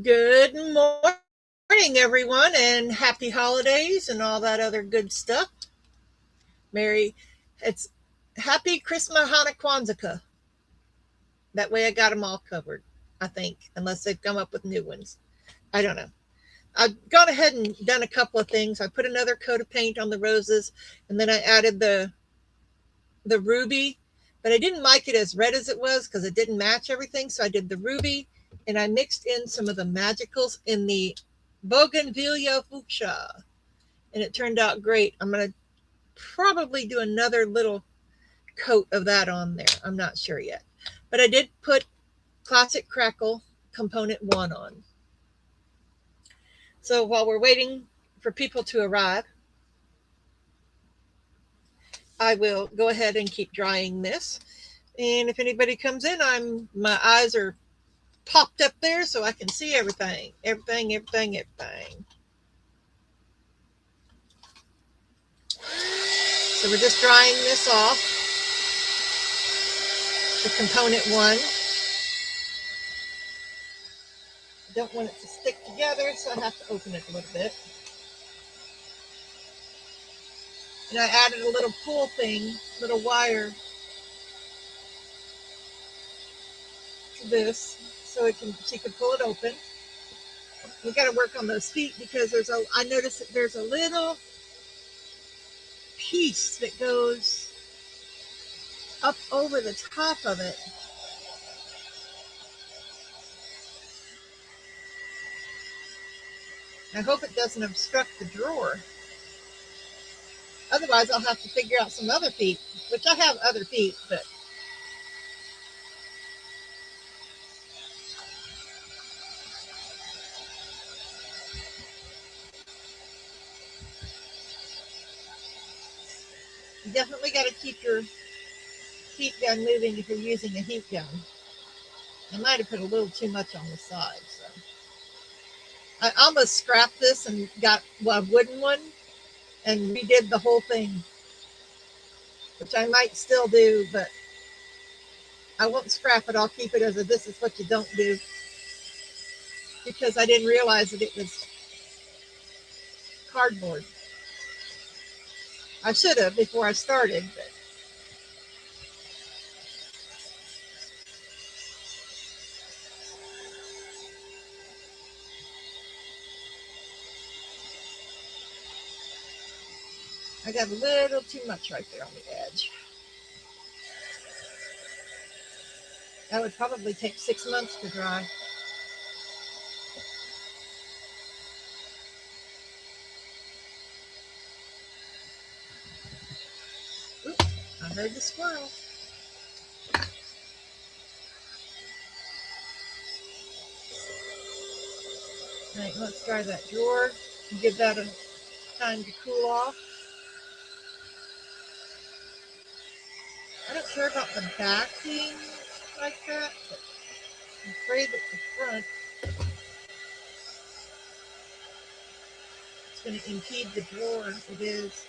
Good morning, everyone, and happy holidays and all that other good stuff. Merry, it's happy Christmas, Hanukkah, Kwanzaa. That way I got them all covered, I think, unless they've come up with new ones. I don't know. I've gone ahead and done a couple of things. I put another coat of paint on the roses, and then I added the ruby, but I didn't like it as red as it was because it didn't match everything. So I did the ruby, and I mixed in some of the magicals in the bougainvillea fuchsia, and it turned out great. I'm going to probably do another little coat of that on there. I'm not sure yet. But I did put Classic Crackle Component 1 on. So while we're waiting for people to arrive, I will go ahead and keep drying this. And if anybody comes in, my eyes are popped up there so I can see everything. Everything. So we're just drying this off. The component 1. I don't want it to stick together, so I have to open it a little bit. And I added a little pull thing, little wire to this so she can pull it open. We got to work on those feet because I noticed that there's a little piece that goes up over the top of it. I hope it doesn't obstruct the drawer. Otherwise, I'll have to figure out some other feet, which I have other feet, but you definitely got to keep your heat gun moving if you're using a heat gun. I might have put a little too much on the side, so I almost scrapped this and got a wooden one and redid the whole thing, which I might still do, but I won't scrap it. I'll keep it as a this is what you don't do because I didn't realize that it was cardboard. I should have before I started, but I got a little too much right there on the edge. That would probably take 6 months to dry. Oops, I heard the squirrel. All right, let's dry that drawer and give that a time to cool off. I'm not sure about the back being like that, but I'm afraid that the front is going to impede the drawer. It is.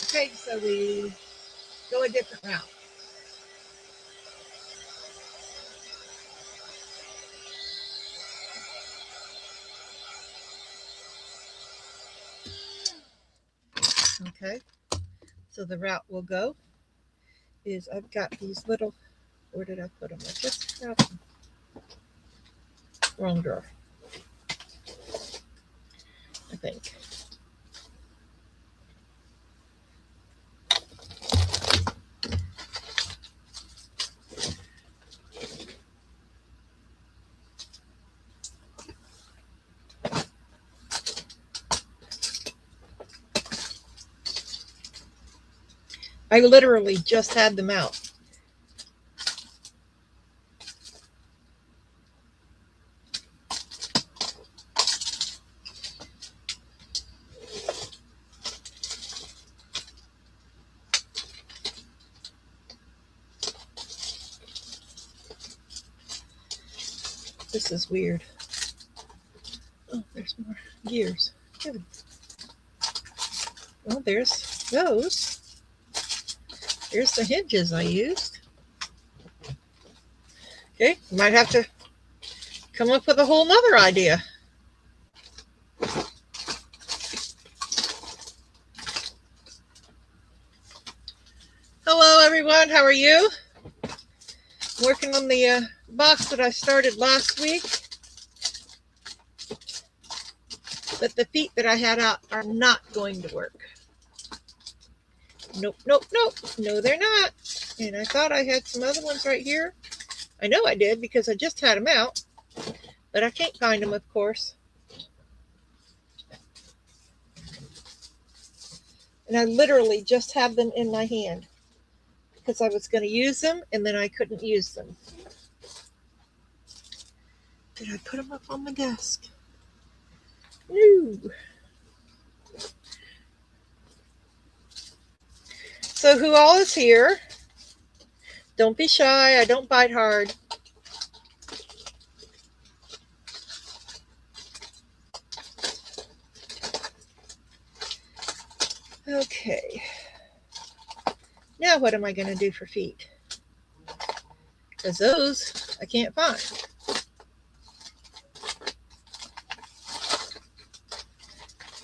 Okay, so we go a different route. Okay, so the route we'll go is I've got these little, where did I put them? I just got them. Wrong drawer, I think. I literally just had them out. This is weird. Oh, there's more gears. Good. Well, there's those. Here's the hinges I used. Okay, might have to come up with a whole nother idea. Hello, everyone. How are you? I'm working on the box that I started last week. But the feet that I had out are not going to work. Nope, nope, nope. No, they're not. And I thought I had some other ones right here. I know I did because I just had them out. But I can't find them, of course. And I literally just had them in my hand because I was going to use them and then I couldn't use them. Did I put them up on my desk? No. So who all is here? Don't be shy. I don't bite hard. Okay. Now what am I going to do for feet? Because those I can't find.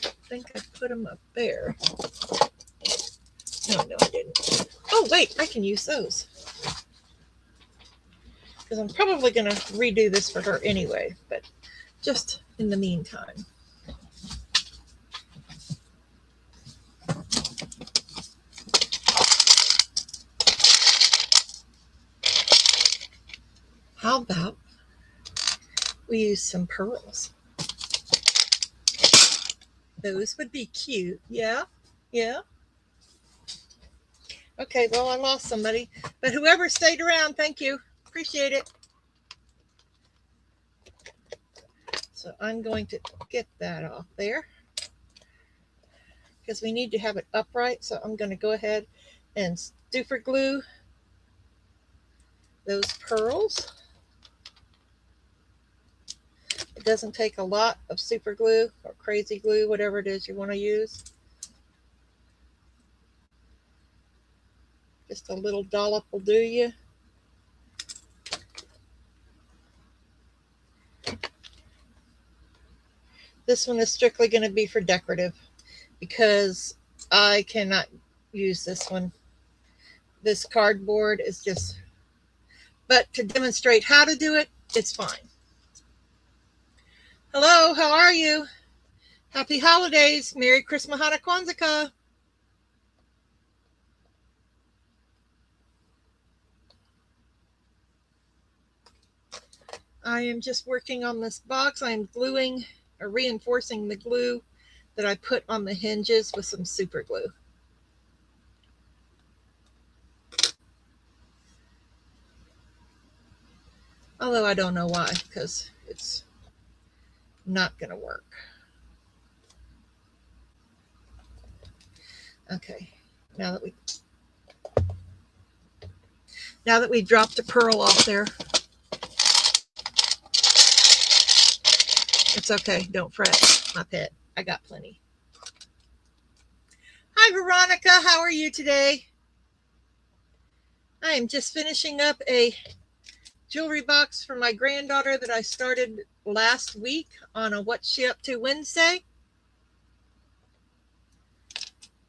I think I put them up there. No, I didn't. Oh, wait, I can use those. Because I'm probably going to redo this for her anyway, but just in the meantime. How about we use some pearls? Those would be cute. Yeah. Okay, well, I lost somebody. But whoever stayed around, thank you. Appreciate it. So I'm going to get that off there because we need to have it upright. So I'm going to go ahead and super glue those pearls. It doesn't take a lot of super glue or crazy glue, whatever it is you want to use. Just a little dollop will do you. This one is strictly going to be for decorative because I cannot use this one. This cardboard is just, but to demonstrate how to do it, it's fine. Hello, how are you? Happy holidays. Merry Christmas, Hanukkah, Kwanzaa. I am just working on this box. I am gluing or reinforcing the glue that I put on the hinges with some super glue. Although I don't know why, because it's not going to work. Okay, now that we dropped a pearl off there, it's okay. Don't fret, my pet. I got plenty. Hi, Veronica. How are you today? I am just finishing up a jewelry box for my granddaughter that I started last week on a What's She Up To Wednesday.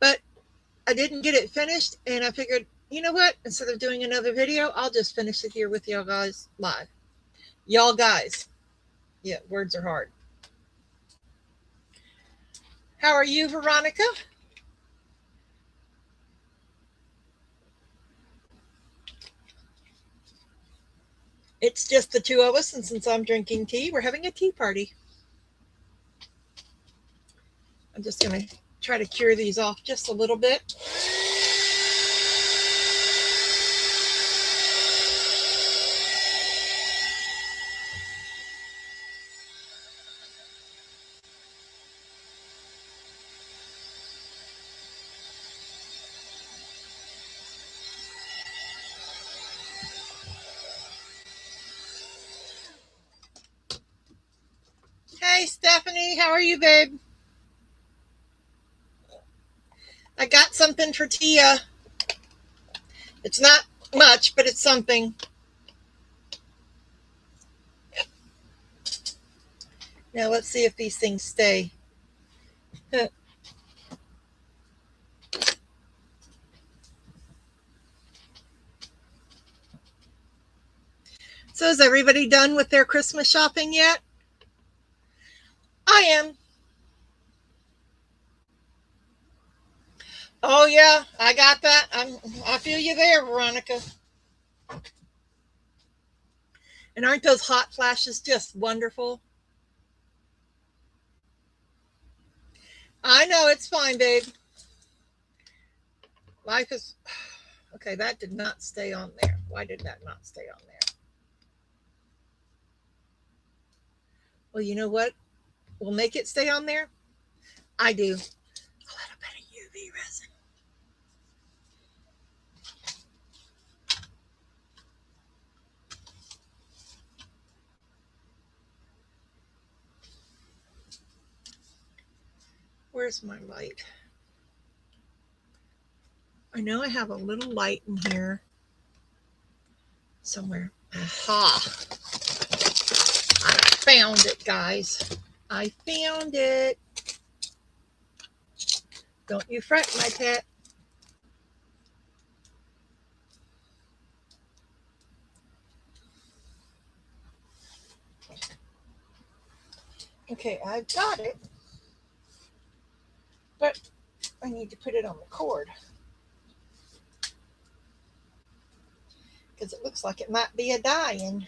But I didn't get it finished, and I figured, you know what? Instead of doing another video, I'll just finish it here with y'all guys live. Y'all guys. Yeah, words are hard. How are you, Veronica? It's just the two of us, and since I'm drinking tea, we're having a tea party. I'm just going to try to cure these off just a little bit. Hey, Stephanie, how are you, babe? I got something for Tia. It's not much, but it's something. Now let's see if these things stay. So is everybody done with their Christmas shopping yet? I am. Oh yeah, I got that. I feel you there, Veronica. And aren't those hot flashes just wonderful? I know, it's fine, babe. Life is okay. That did not stay on there. Why did that not stay on there? Well, you know what will make it stay on there? I do a little bit of UV resin. Where's my light? I know I have a little light in here somewhere. Aha! I found it, guys. I found it. Don't you fret, my pet. Okay, I've got it. But I need to put it on the cord. Because it looks like it might be a dying.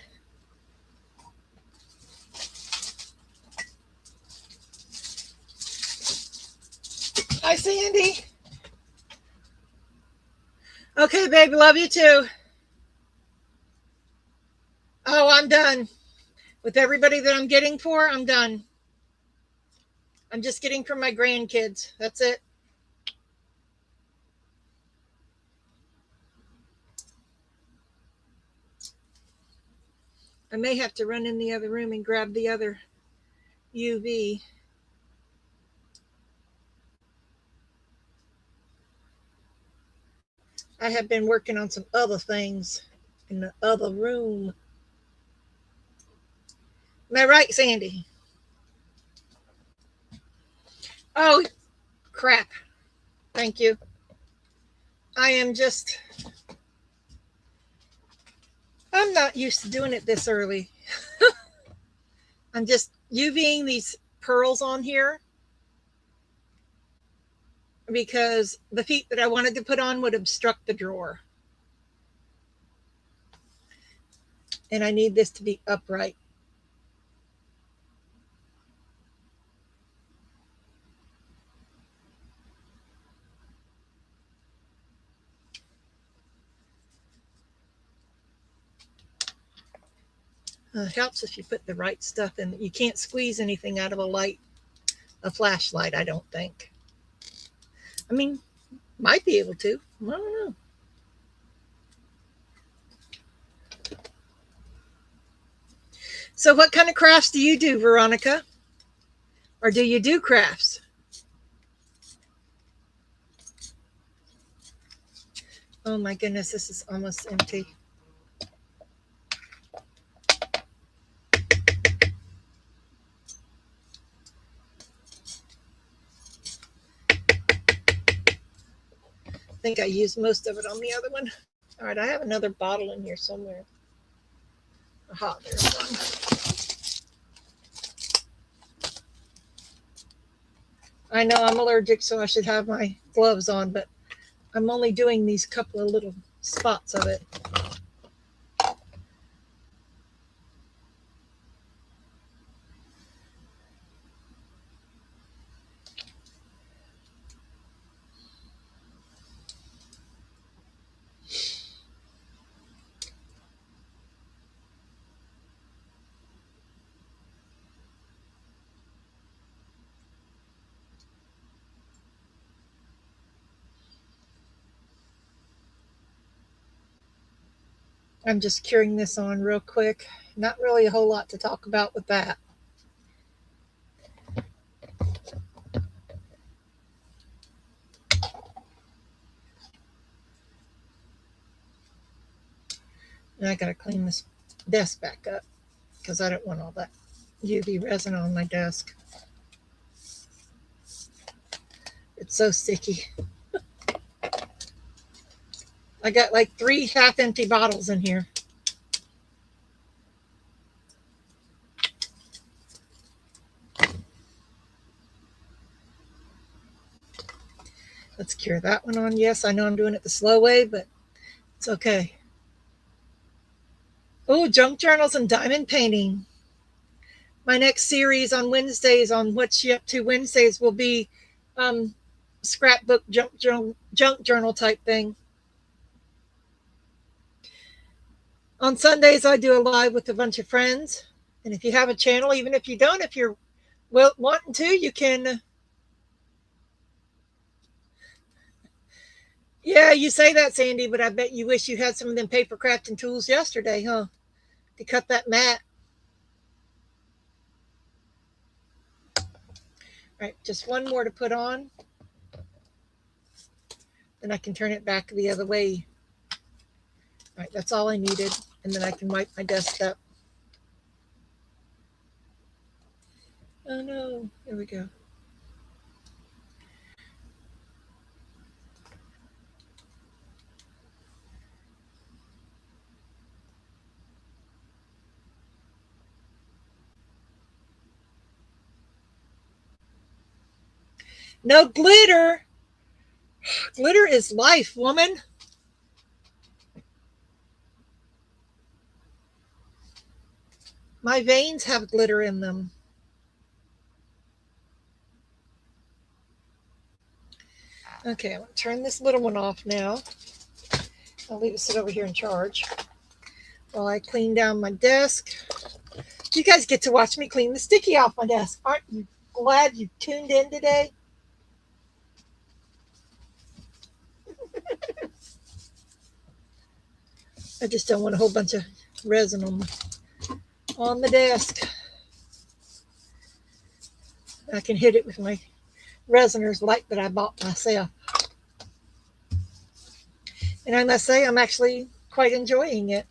Hi, Sandy. Okay, baby, love you too. Oh, I'm done. With everybody that I'm getting for, I'm done. I'm just getting for my grandkids. That's it. I may have to run in the other room and grab the other UV. I have been working on some other things in the other room. Am I right, Sandy? Oh, crap. Thank you. I am just, I'm not used to doing it this early. I'm just UVing these pearls on here because the feet that I wanted to put on would obstruct the drawer. And I need this to be upright. It helps if you put the right stuff in. You can't squeeze anything out of a flashlight, I don't think. I mean, might be able to. I don't know. So what kind of crafts do you do, Veronica? Or do you do crafts? Oh my goodness, this is almost empty. I think I used most of it on the other one. All right, I have another bottle in here somewhere. Aha, there's one. I know I'm allergic, so I should have my gloves on, but I'm only doing these couple of little spots of it. I'm just curing this on real quick. Not really a whole lot to talk about with that. And I got to clean this desk back up because I don't want all that UV resin on my desk. It's so sticky. I got like 3 half-empty bottles in here. Let's cure that one on. Yes, I know I'm doing it the slow way, but it's okay. Oh, junk journals and diamond painting. My next series on Wednesdays on What's She Up To Wednesdays will be scrapbook junk journal type thing. On Sundays, I do a live with a bunch of friends. And if you have a channel, even if you don't, if you're wanting to, you can. Yeah, you say that, Sandy, but I bet you wish you had some of them paper crafting tools yesterday, huh? To cut that mat. All right, just one more to put on. Then I can turn it back the other way. All right, that's all I needed. And then I can wipe my desk up. Oh no, there we go. No glitter. Glitter is life, woman. My veins have glitter in them. Okay, I'm going to turn this little one off now. I'll leave it sit over here and charge while I clean down my desk. You guys get to watch me clean the sticky off my desk. Aren't you glad you tuned in today? I just don't want a whole bunch of resin on the desk. I can hit it with my resiner's light that I bought myself. And I must say, I'm actually quite enjoying it.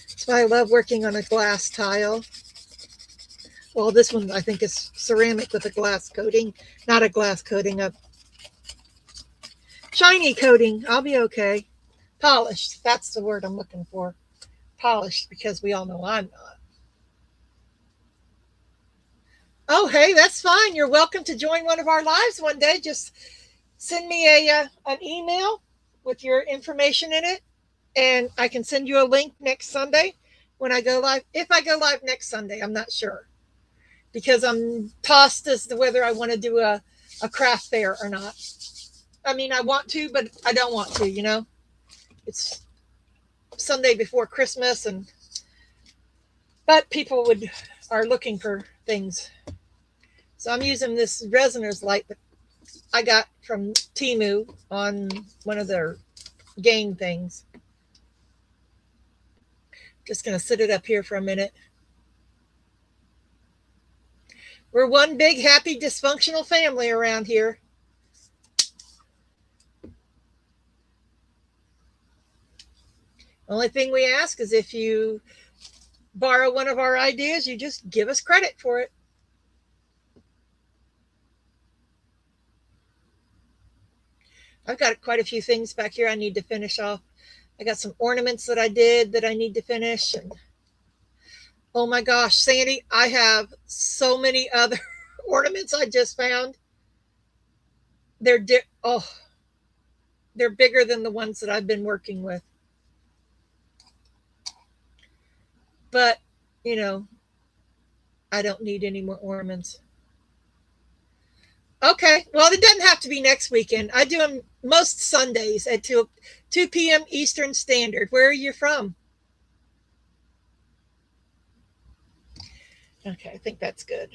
That's why I love working on a glass tile. Well, this one I think is ceramic with a glass coating. Not a glass coating, a shiny coating. I'll be okay. Polished. That's the word I'm looking for. Polished, because we all know I'm not. Oh, hey, that's fine. You're welcome to join one of our lives one day. Just send me an email with your information in it, and I can send you a link next Sunday when I go live. If I go live next Sunday, I'm not sure, because I'm tossed as to whether I want to do a craft fair or not. I mean, I want to, but I don't want to, you know. It's Sunday before Christmas, but people are looking for things. So I'm using this resiner's light that I got from Temu on one of their game things. Just going to sit it up here for a minute. We're one big, happy, dysfunctional family around here. Only thing we ask is if you borrow one of our ideas, you just give us credit for it. I've got quite a few things back here I need to finish off. I got some ornaments that I did that I need to finish. And oh my gosh, Sandy, I have so many other ornaments I just found. They're bigger than the ones that I've been working with. But, you know, I don't need any more ornaments. Okay, well, it doesn't have to be next weekend. I do them most Sundays at 2 p.m. Eastern Standard. Where are you from? Okay, I think that's good.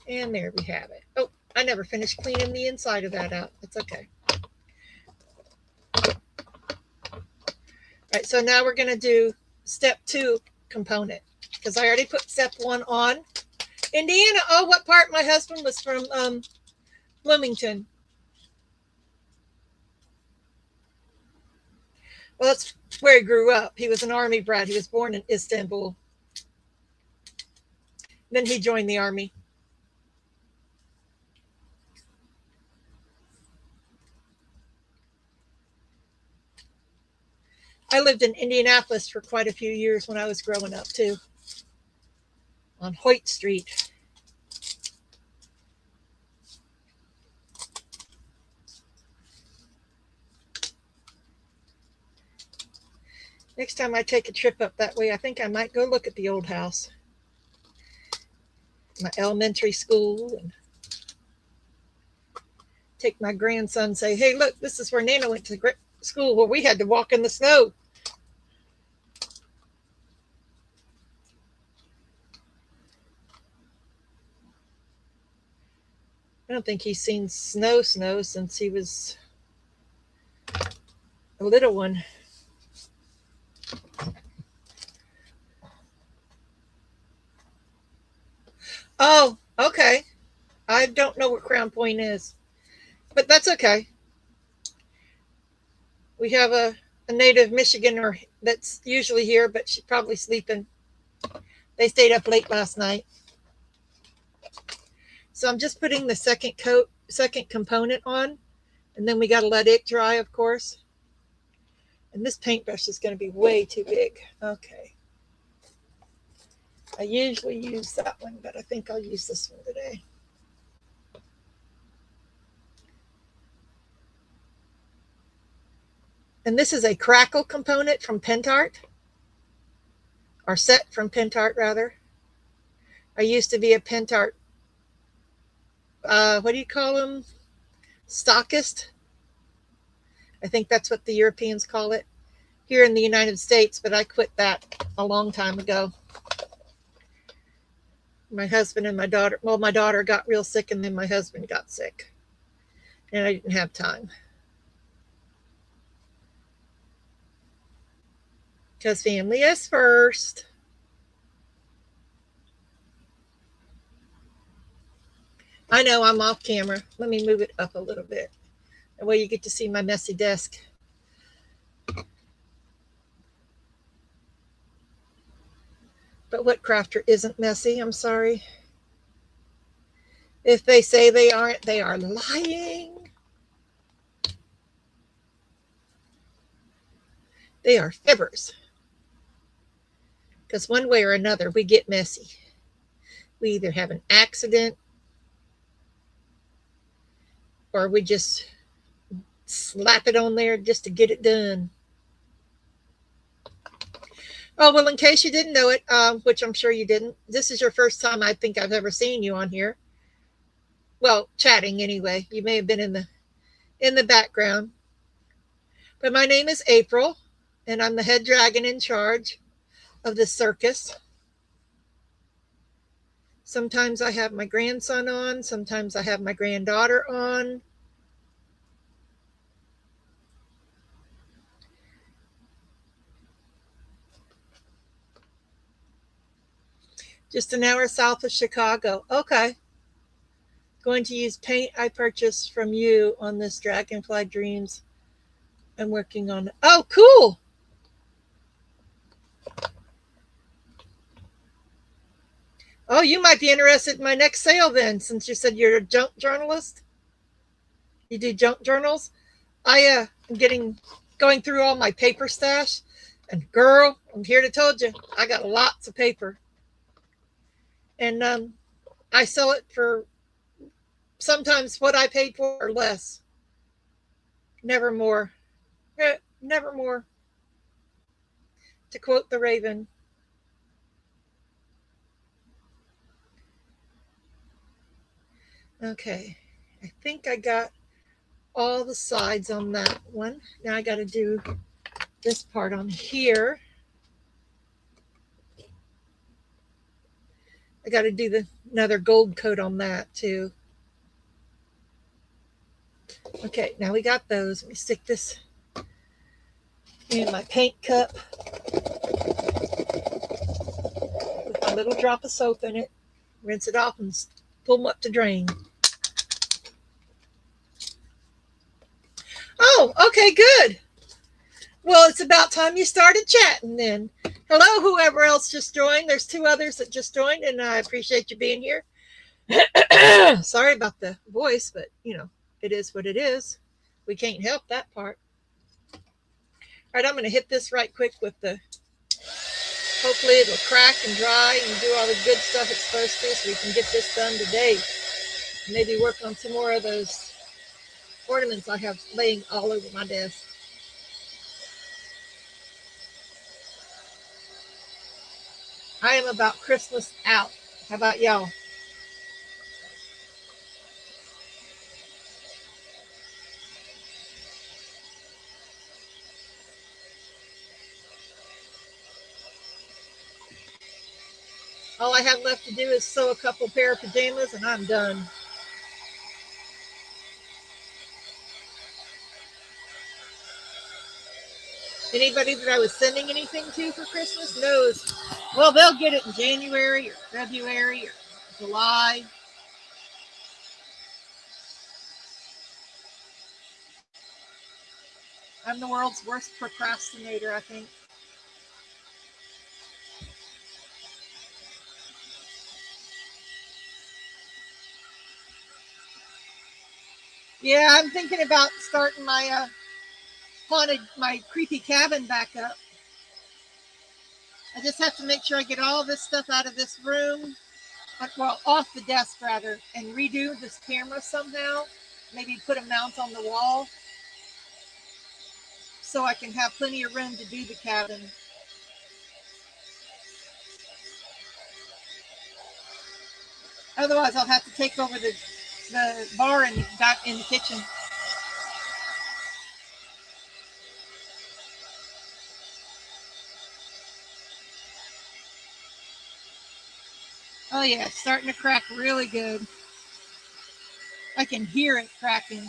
And there we have it. Oh, I never finished cleaning the inside of that out. It's okay. All right, so now we're going to do step 2 component, because I already put step 1 on. Indiana, oh, what part? My husband was from Bloomington. Well, that's where he grew up. He was an army brat. He was born in Istanbul. Then he joined the army. I lived in Indianapolis for quite a few years when I was growing up, too, on Hoyt Street. Next time I take a trip up that way, I think I might go look at the old house, my elementary school, and take my grandson and say, hey, look, this is where Nana went to school, where we had to walk in the snow. I don't think he's seen snow since he was a little one. Oh, okay. I don't know what Crown Point is, but that's okay. We have a native Michiganer that's usually here, but she's probably sleeping. They stayed up late last night. So I'm just putting the second component on, and then we got to let it dry, of course. And this paintbrush is going to be way too big. Okay. I usually use that one, but I think I'll use this one today. And this is a crackle component from Pentart, or set from Pentart, rather. I used to be a Pentart, what do you call them? Stockist. I think that's what the Europeans call it here in the United States, but I quit that a long time ago. My husband and my daughter got real sick, and then my husband got sick, and I didn't have time. Because family is first. I know I'm off camera. Let me move it up a little bit. That way you get to see my messy desk. But what crafter isn't messy? I'm sorry. If they say they aren't, they are lying. They are fibbers. Because one way or another, we get messy. We either have an accident, or we just slap it on there just to get it done. Oh, well, in case you didn't know it, which I'm sure you didn't, this is your first time I think I've ever seen you on here. Well, chatting anyway. You may have been in the background. But my name is April, and I'm the head dragon in charge of this circus. Sometimes I have my grandson on, sometimes I have my granddaughter on. Just an hour south of Chicago. Okay. Going to use paint I purchased from you on this Dragonfly Dreams. I'm working on it. Oh, cool. Oh, you might be interested in my next sale then, since you said you're a junk journalist. You do junk journals. I am going through all my paper stash, and girl, I'm here to tell you, I got lots of paper, and I sell it for sometimes what I paid for or less. Never more. Never more. To quote the Raven. Okay, I think I got all the sides on that one. Now I got to do this part on here. I got to do another gold coat on that too. Okay, now we got those. Let me stick this in my paint cup with a little drop of soap in it. Rinse it off and pull them up to drain. Oh, okay, good. Well, it's about time you started chatting then. Hello, whoever else just joined. There's two others that just joined, and I appreciate you being here. Sorry about the voice, but it is what it is. We can't help that part. All right, I'm going to hit this right quick with the. Hopefully, it'll crack and dry and do all the good stuff it's supposed to, so we can get this done today. Maybe work on some more of those ornaments I have laying all over my desk. I am about Christmas out. How about y'all? All I have left to do is sew a couple pair of pajamas and I'm done. Anybody that I was sending anything to for Christmas knows, well, they'll get it in January or February or July. I'm the world's worst procrastinator, I think. Yeah, I'm thinking about starting my my creepy cabin back up. I just have to make sure I get all this stuff out of this room, well, off the desk rather, and redo this camera somehow. Maybe put a mount on the wall so I can have plenty of room to do the cabin. Otherwise, I'll have to take over the bar in the kitchen. Oh yeah, it's starting to crack really good. I can hear it cracking.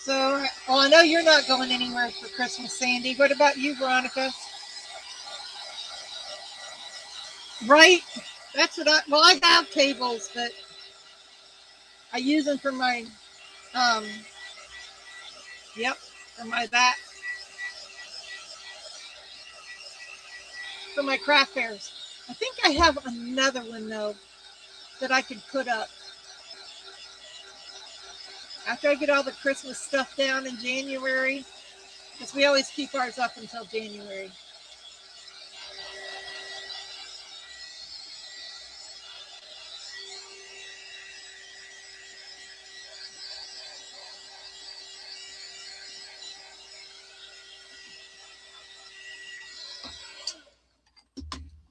So, well, I know you're not going anywhere for Christmas, Sandy. What about you, Veronica? Right? That's what I have tables, but I use them for my, um, yep, for my for my craft fairs. I think I have another one, though, that I could put up. After I get all the Christmas stuff down in January, because we always keep ours up until January.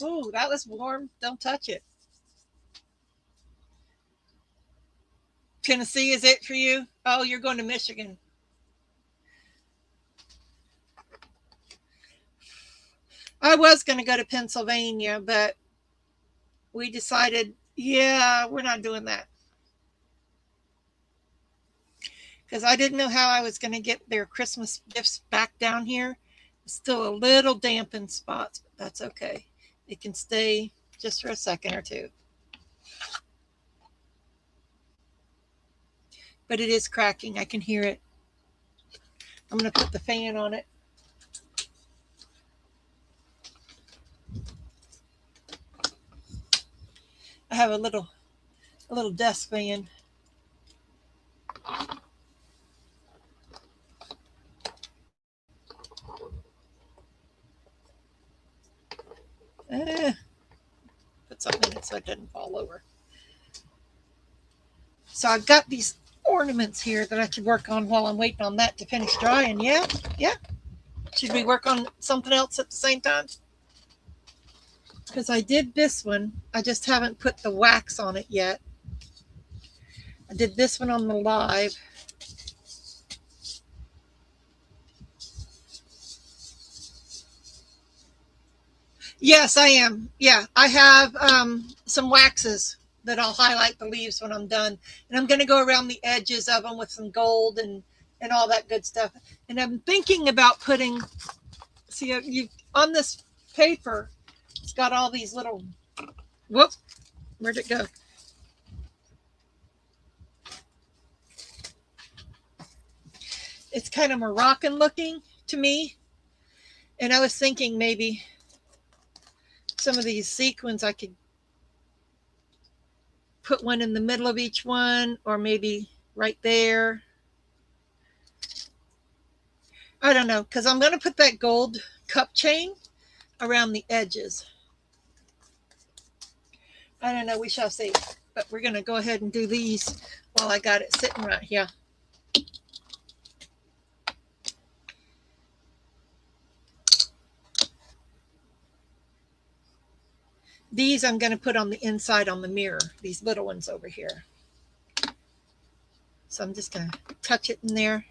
Ooh, that was warm. Don't touch it. Tennessee is it for you? Oh, you're going to Michigan. I was going to go to Pennsylvania, but we decided, yeah, we're not doing that. Because I didn't know how I was going to get their Christmas gifts back down here. It's still a little damp in spots, but that's okay. It can stay just for a second or two. But it is cracking. I can hear it. I'm going to put the fan on it. I have a little desk fan. Put something in it so it doesn't fall over. So I've got these ornaments here that I could work on while I'm waiting on that to finish drying. Yeah. Should we work on something else at the same time? Because I did this one. I just haven't put the wax on it yet. I did this one on the live. Yes, I am. Yeah, I have some waxes that I'll highlight the leaves when I'm done, and I'm going to go around the edges of them with some gold and all that good stuff. And I'm thinking about putting. See, you on this paper, it's got all these little. Whoop! Where'd it go? It's kind of Moroccan looking to me, and I was thinking maybe some of these sequins I could put one in the middle of each one, or maybe right there. I don't know, because I'm going to put that gold cup chain around the edges. I don't know, we shall see. But we're going to go ahead and do these while I got it sitting right here. These I'm going to put on the inside on the mirror, these little ones over here. So I'm just going to touch it in there.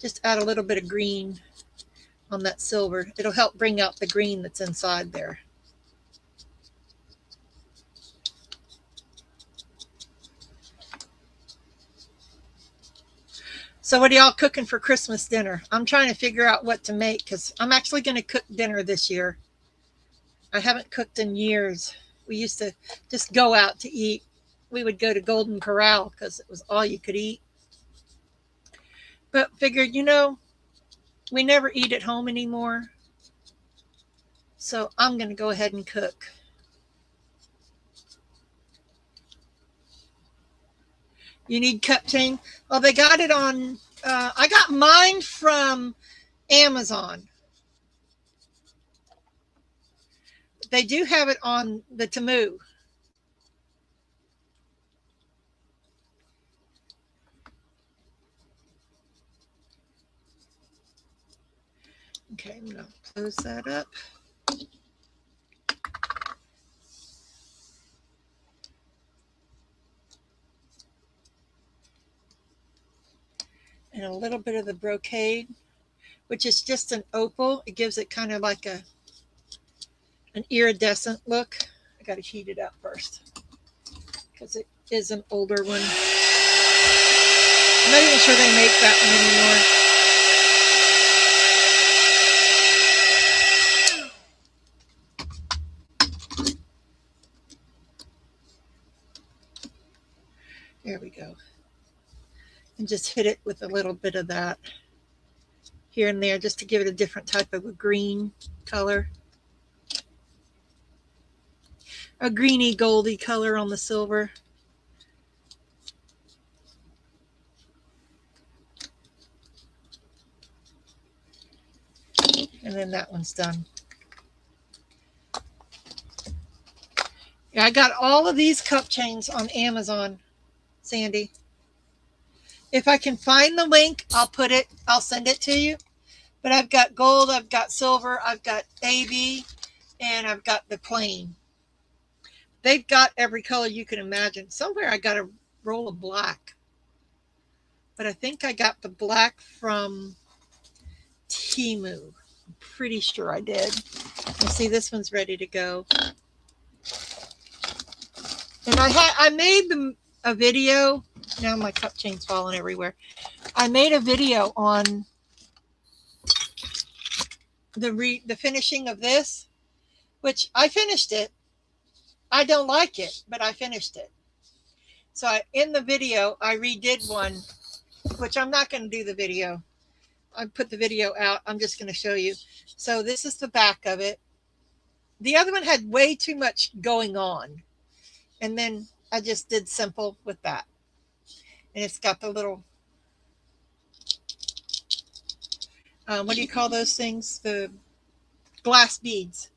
Just add a little bit of green on that silver. It'll help bring out the green that's inside there. So what are y'all cooking for Christmas dinner? I'm trying to figure out what to make because I'm actually going to cook dinner this year. I haven't cooked in years. We used to just go out to eat. We would go to Golden Corral because it was all you could eat. But figured, we never eat at home anymore. So I'm going to go ahead and cook. You need cup chain? Well, they got it on, I got mine from Amazon. They do have it on the Temu. Okay, I'm going to close that up. And a little bit of the brocade, which is just an opal. It gives it kind of like an iridescent look. I got to heat it up first because it is an older one. I'm not even sure they make that one anymore. There we go. And just hit it with a little bit of that here and there just to give it a different type of a green color. A greeny goldy color on the silver. And then that one's done. Yeah, I got all of these cup chains on Amazon, Sandy. If I can find the link, I'll send it to you. But I've got gold, I've got silver, I've got AB, and I've got the plain. They've got every color you can imagine. Somewhere I got a roll of black. But I think I got the black from Temu. I'm pretty sure I did. You see, this one's ready to go. And I made a video. Now my cup chain's falling everywhere. I made a video on the finishing of this, which I finished it. I don't like it, but I finished it. So in the video, I redid one, which I'm not going to do the video. I put the video out. I'm just going to show you. So this is the back of it. The other one had way too much going on. And then I just did simple with that. And it's got the little, what do you call those things? The glass beads.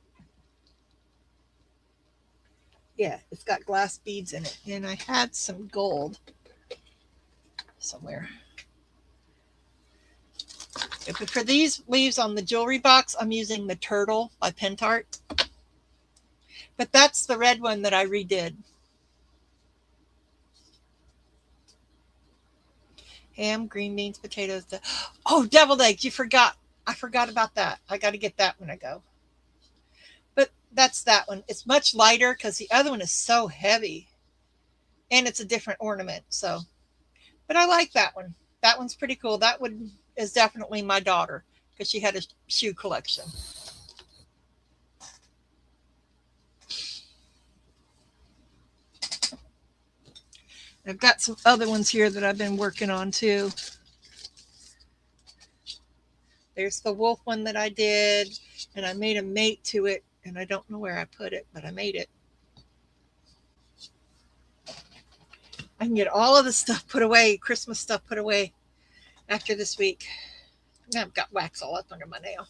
Yeah, it's got glass beads in it. And I had some gold somewhere. But for these leaves on the jewelry box, I'm using the Turtle by Pentart. But that's the red one that I redid. Ham, green beans, potatoes. Oh, deviled eggs. You forgot. I forgot about that. I got to get that when I go. But that's that one. It's much lighter because the other one is so heavy. And it's a different ornament. So, but I like that one. That one's pretty cool. That one is definitely my daughter because she had a shoe collection. I've got some other ones here that I've been working on too. There's the wolf one that I did, and I made a mate to it, and I don't know where I put it, but I made it. I can get all of the stuff put away, Christmas stuff put away after this week. Now I've got wax all up under my nail.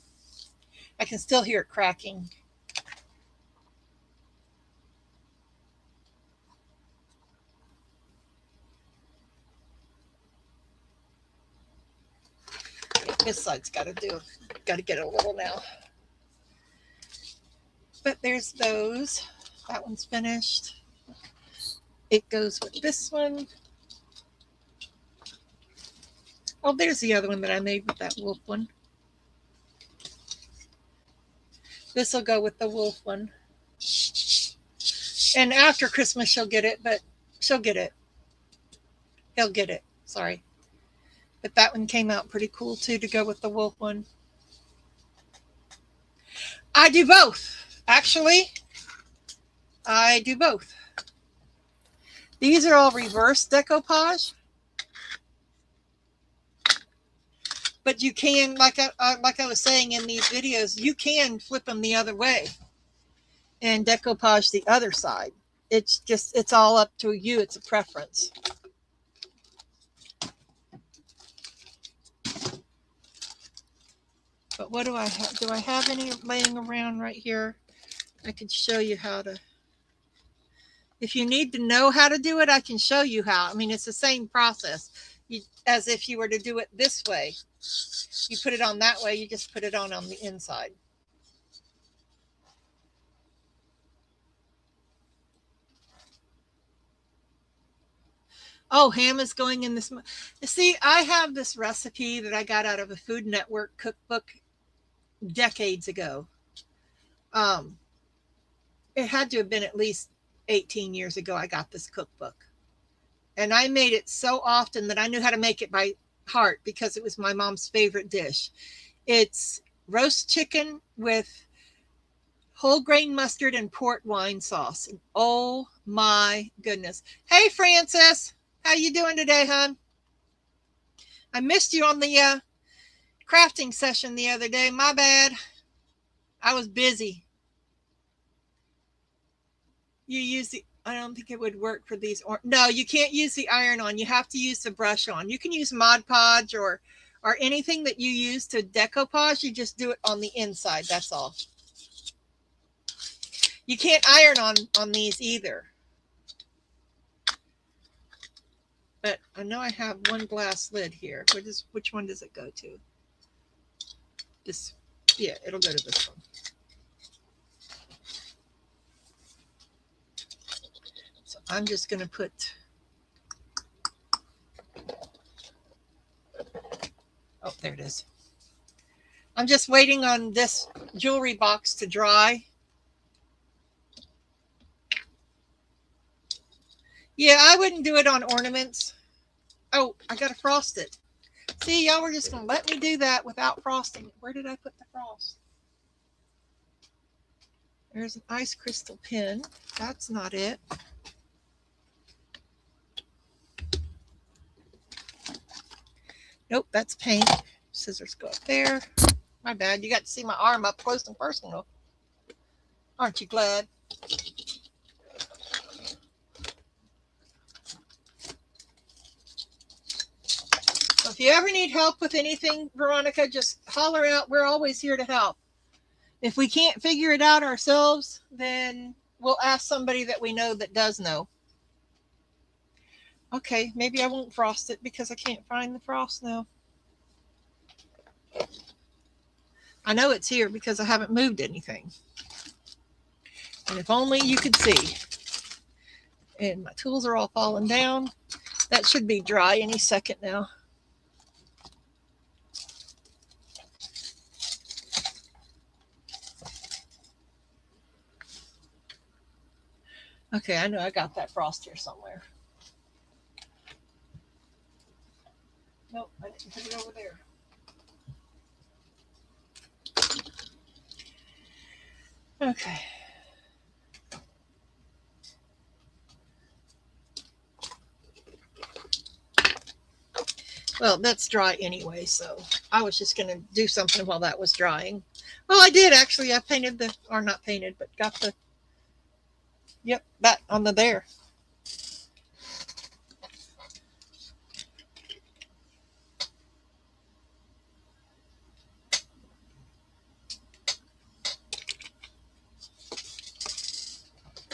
I can still hear it cracking. This side's got to get it a little now. But there's those. That one's finished. It goes with this one. Oh, there's the other one that I made with that wolf one. This will go with the wolf one. And after Christmas, she'll get it, but she'll get it. He'll get it. Sorry. But that one came out pretty cool, too, to go with the wolf one. I do both. Actually, I do both. These are all reverse decoupage. But you can, like I was saying in these videos, you can flip them the other way and decoupage the other side. It's all up to you. It's a preference. But what do I have? Do I have any laying around right here? I could show you how to. If you need to know how to do it, I can show you how. I mean, it's the same process as if you were to do it this way. You put it on that way, you just put it on the inside. Oh, ham is going in this. See, I have this recipe that I got out of a Food Network cookbook decades ago. It had to have been at least 18 years ago I got this cookbook. And I made it so often that I knew how to make it by heart because it was my mom's favorite dish. It's roast chicken with whole grain mustard and port wine sauce. And oh my goodness. Hey, Francis. How you doing today, hon? I missed you on the crafting session the other day. My bad. I was busy. You use the, I don't think it would work for these. Or no, you can't use the iron on. You have to use the brush on. You can use Mod Podge or anything that you use to decoupage. You just do it on the inside. That's all. You can't iron on these either. But I know I have one glass lid here. Which one does it go to? This, yeah, it'll go to this one. So I'm just going to put, oh, there it is. I'm just waiting on this jewelry box to dry. Yeah, I wouldn't do it on ornaments. Oh, I got to frost it. See, y'all were just going to let me do that without frosting. Where did I put the frost? There's an ice crystal pin. That's not it. Nope, that's paint. Scissors go up there. My bad. You got to see my arm up close and personal. Aren't you glad? If you ever need help with anything, Veronica, just holler out. We're always here to help. If we can't figure it out ourselves, then we'll ask somebody that we know that does know. Okay, maybe I won't frost it because I can't find the frost now. I know it's here because I haven't moved anything. And if only you could see. And my tools are all falling down. That should be dry any second now. Okay, I know I got that frost here somewhere. Nope, I didn't put it over there. Okay. Well, that's dry anyway, so I was just going to do something while that was drying. Well, I did actually. I painted the, or not painted, but got the, yep, that on the there.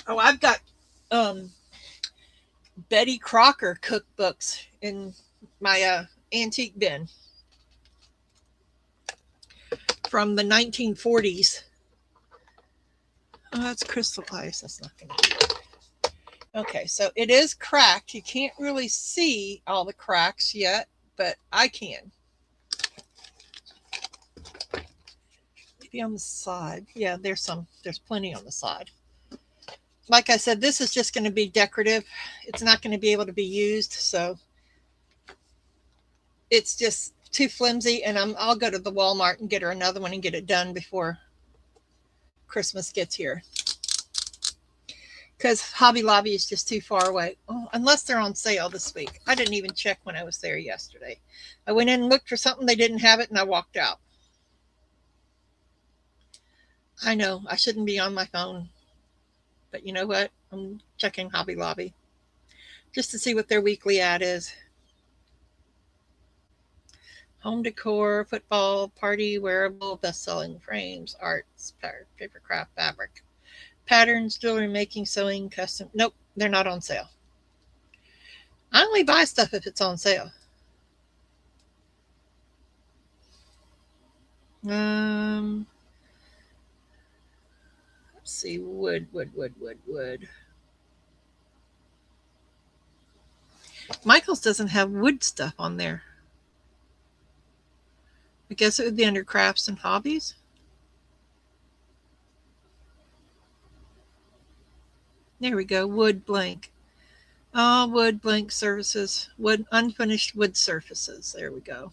Oh, I've got Betty Crocker cookbooks in my antique bin from the 1940s. Oh, that's crystal ice. That's not going to be it. Okay, so it is cracked. You can't really see all the cracks yet, but I can. Maybe on the side. Yeah, there's plenty on the side. Like I said, this is just going to be decorative. It's not going to be able to be used, so it's just too flimsy, and I'll go to the Walmart and get her another one and get it done before Christmas gets here. Because Hobby Lobby is just too far away. Oh, unless they're on sale this week. I didn't even check when I was there yesterday. I went in and looked for something, they didn't have it, and I walked out. I know, I shouldn't be on my phone. But you know what? I'm checking Hobby Lobby just to see what their weekly ad is. Home decor, football, party, wearable, best-selling frames, arts, paper craft, fabric, patterns, jewelry making, sewing, custom. Nope, they're not on sale. I only buy stuff if it's on sale. Let's see, wood. Michael's doesn't have wood stuff on there. I guess it would be under crafts and hobbies. There we go, wood blank. Oh, wood blank surfaces, wood unfinished wood surfaces. There we go.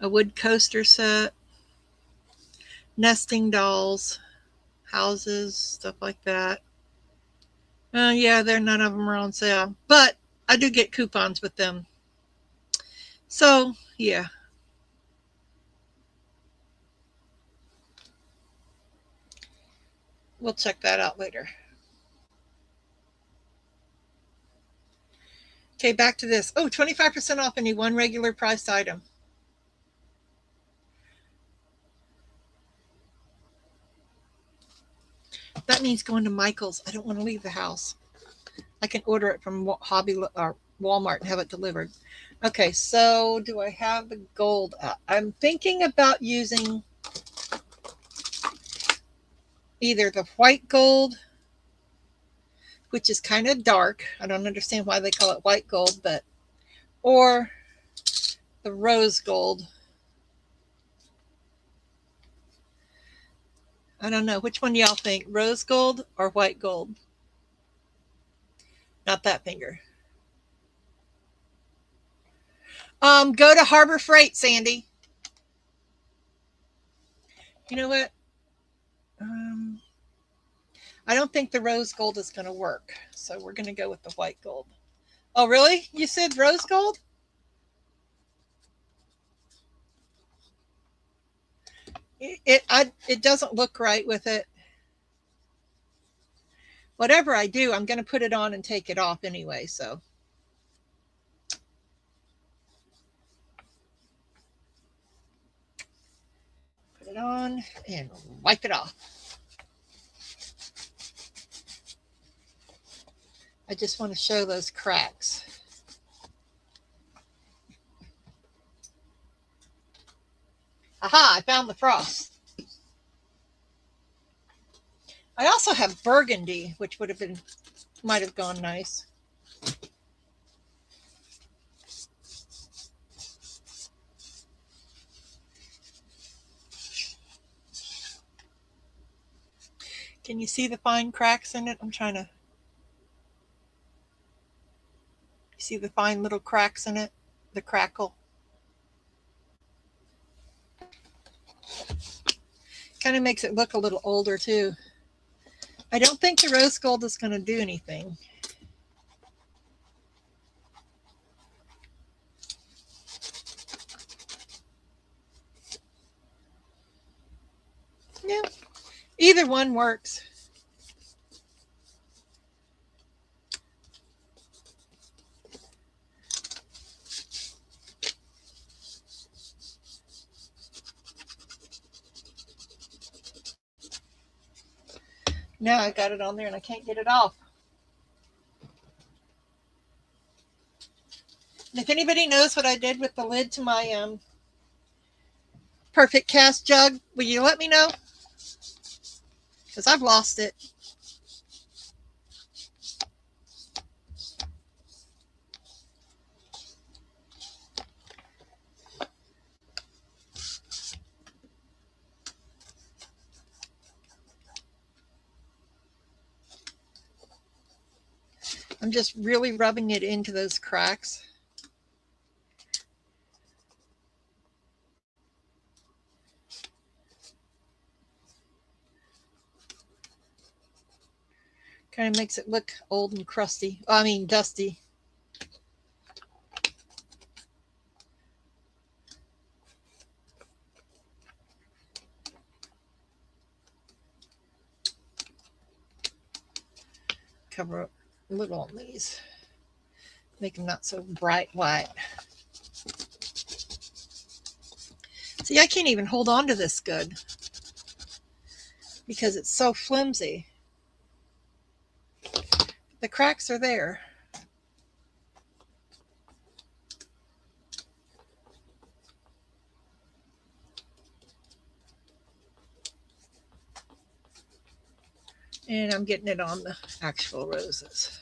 A wood coaster set, nesting dolls, houses, stuff like that. Yeah, none of them are on sale, but I do get coupons with them. So, yeah. We'll check that out later. Okay, back to this. Oh, 25% off any one regular priced item. That means going to Michael's. I don't want to leave the house. I can order it from Hobby or Walmart and have it delivered. Okay, so do I have the gold up? I'm thinking about using either the white gold, which is kind of dark. I don't understand why they call it white gold, but or the rose gold. I don't know. Which one do y'all think? Rose gold or white gold? Not that finger. Go to Harbor Freight, Sandy. You know what? I don't think the rose gold is going to work. So we're going to go with the white gold. Oh, really? You said rose gold? It doesn't look right with it. Whatever I do, I'm going to put it on and take it off anyway. So put it on and wipe it off. I just want to show those cracks. Aha, I found the frost. I also have burgundy, which might have gone nice. Can you see the fine cracks in it? I'm trying to see the fine little cracks in it, the crackle. Kind of makes it look a little older too. I don't think the rose gold is going to do anything. Yeah, either one works. Now I got it on there and I can't get it off. And if anybody knows what I did with the lid to my perfect cast jug, will you let me know? Because I've lost it. I'm just really rubbing it into those cracks. Kind of makes it look old and crusty. I mean, dusty. Cover up a little on these. Make them not so bright white. See, I can't even hold on to this good because it's so flimsy. The cracks are there. And I'm getting it on the actual roses.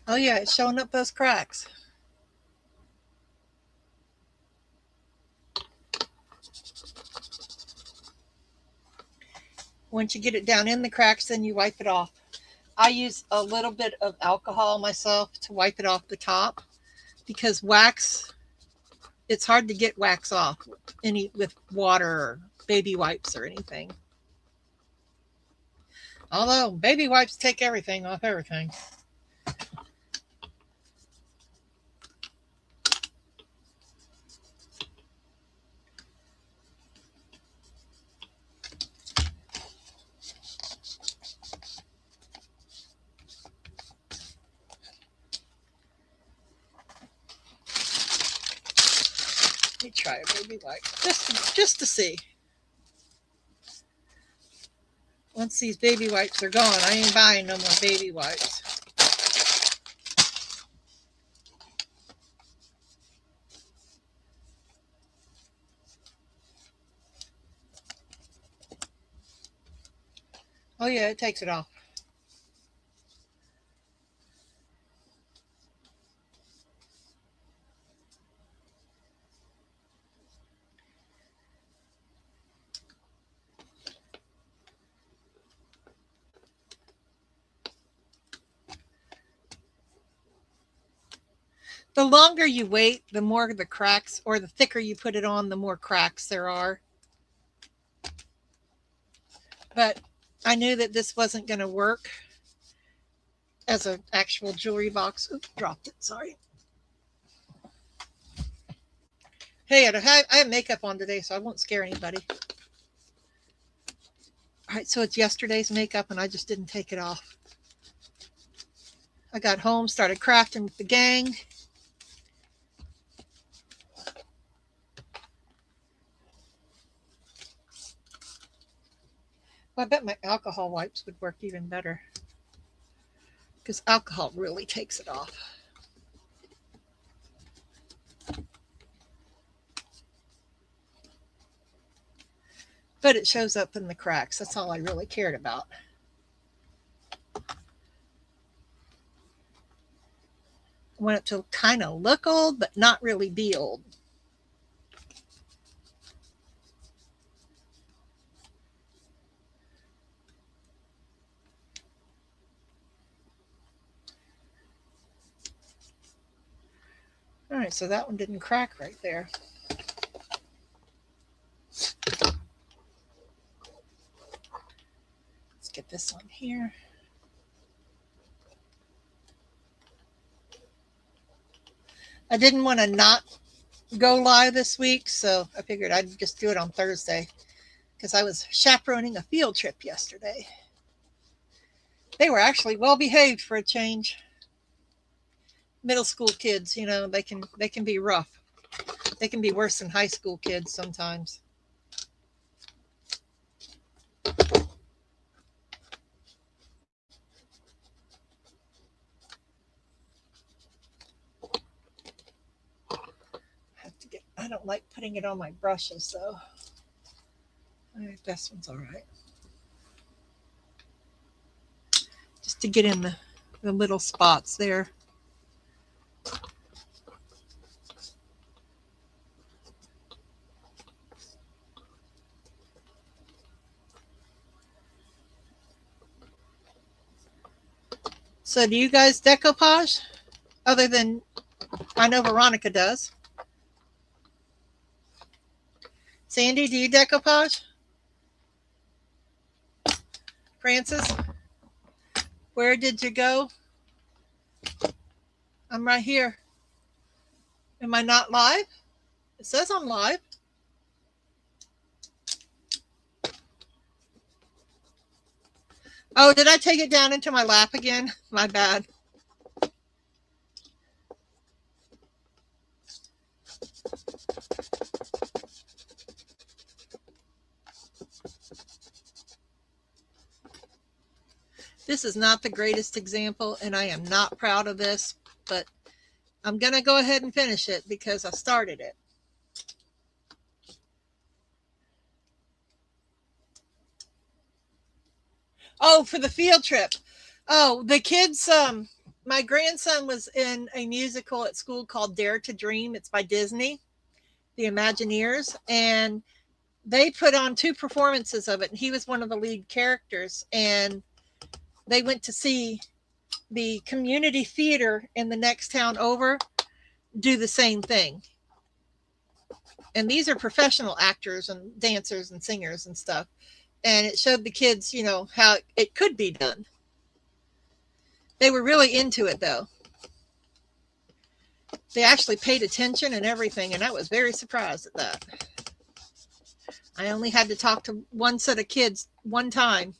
Oh yeah, it's showing up those cracks. Once you get it down in the cracks, then you wipe it off. I use a little bit of alcohol myself to wipe it off the top because wax, it's hard to get wax off with water or baby wipes or anything. Although baby wipes take everything off everything. Let me try a baby wipe just to see. Once these baby wipes are gone, I ain't buying no more baby wipes. Oh yeah, it takes it off. The longer you wait, the more the cracks, or the thicker you put it on, the more cracks there are. But I knew that this wasn't going to work as an actual jewelry box. Oops, dropped it, sorry. Hey, I have makeup on today, so I won't scare anybody. All right, so it's yesterday's makeup, and I just didn't take it off. I got home, started crafting with the gang. Well, I bet my alcohol wipes would work even better because alcohol really takes it off. But it shows up in the cracks. That's all I really cared about. I want it to kind of look old, but not really be old. right, so that one didn't crack right there. Let's get this on here. I didn't want to not go live this week, so I figured I'd just do it on Thursday because I was chaperoning a field trip yesterday. They were actually well behaved for a change. Middle school kids, you know, they can be rough. They can be worse than high school kids sometimes. I don't like putting it on my brushes though. All right, this one's all right. Just to get in the little spots there. So do you guys decoupage? Other than, I know Veronica does. Sandy, do you decoupage? Francis, where did you go? I'm right here. Am I not live? It says I'm live. Oh, did I take it down into my lap again? My bad. This is not the greatest example, and I am not proud of this, but I'm going to go ahead and finish it because I started it. Oh, for the field trip. Oh, the kids, my grandson was in a musical at school called Dare to Dream. It's by Disney, the Imagineers, and they put on 2 performances of it, and he was one of the lead characters, and they went to see the community theater in the next town over do the same thing. And these are professional actors and dancers and singers and stuff. And it showed the kids, you know, how it could be done. They were really into it, though. They actually paid attention and everything, and I was very surprised at that. I only had to talk to one set of kids one time.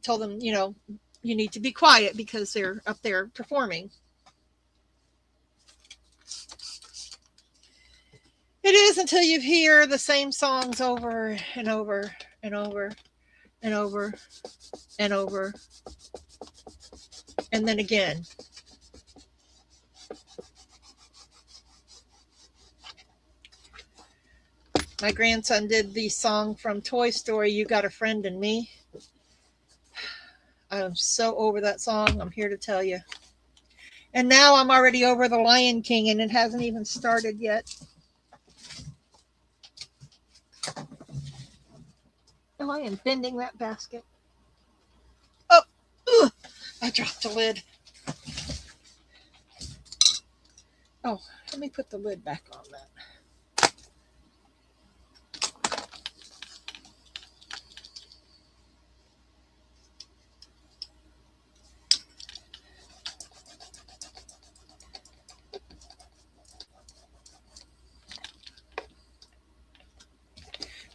Told them, you know, you need to be quiet because they're up there performing. It is until you hear the same songs over and over and over and over and over. And then again. My grandson did the song from Toy Story, You Got a Friend in Me. I'm so over that song. I'm here to tell you. And now I'm already over the Lion King, and it hasn't even started yet. Oh, I am bending that basket. Oh, ugh, I dropped the lid. Oh, let me put the lid back on that.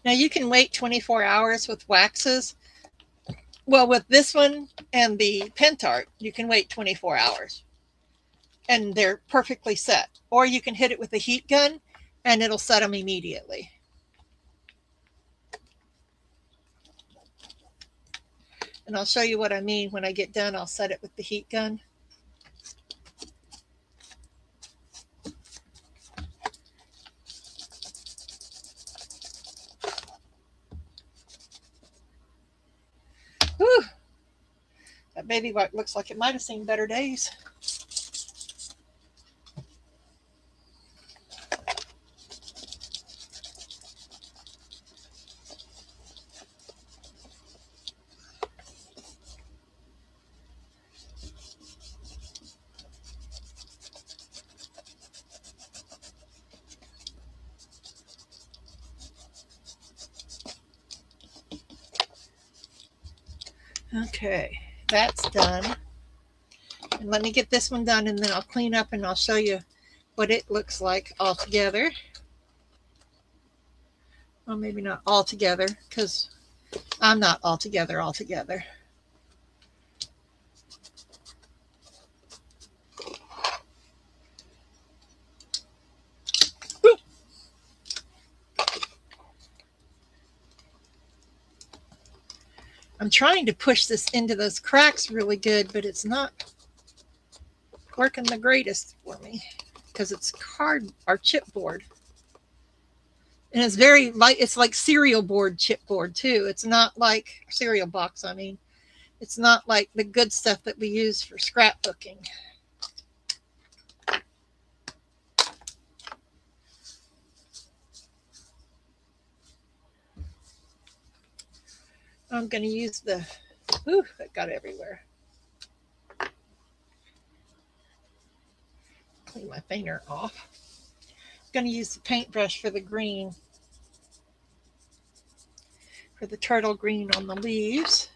Now you can wait 24 hours with waxes. Well, with this one and the Pentart, you can wait 24 hours. And they're perfectly set. Or you can hit it with a heat gun and it'll set them immediately. And I'll show you what I mean when I get done. I'll set it with the heat gun. Whew. That baby wipe looks like it might have seen better days. Okay, that's done. And let me get this one done, and then I'll clean up and I'll show you what it looks like all together. Well, maybe not all together, because I'm not all together. I'm trying to push this into those cracks really good, but it's not working the greatest for me because it's card or chipboard. And it's very light. It's like cereal board chipboard too. It's not like cereal box. I mean, it's not like the good stuff that we use for scrapbooking. I'm going to use the, ooh, it got everywhere. Clean my finger off. I'm going to use the paintbrush for the green, for the turtle green on the leaves.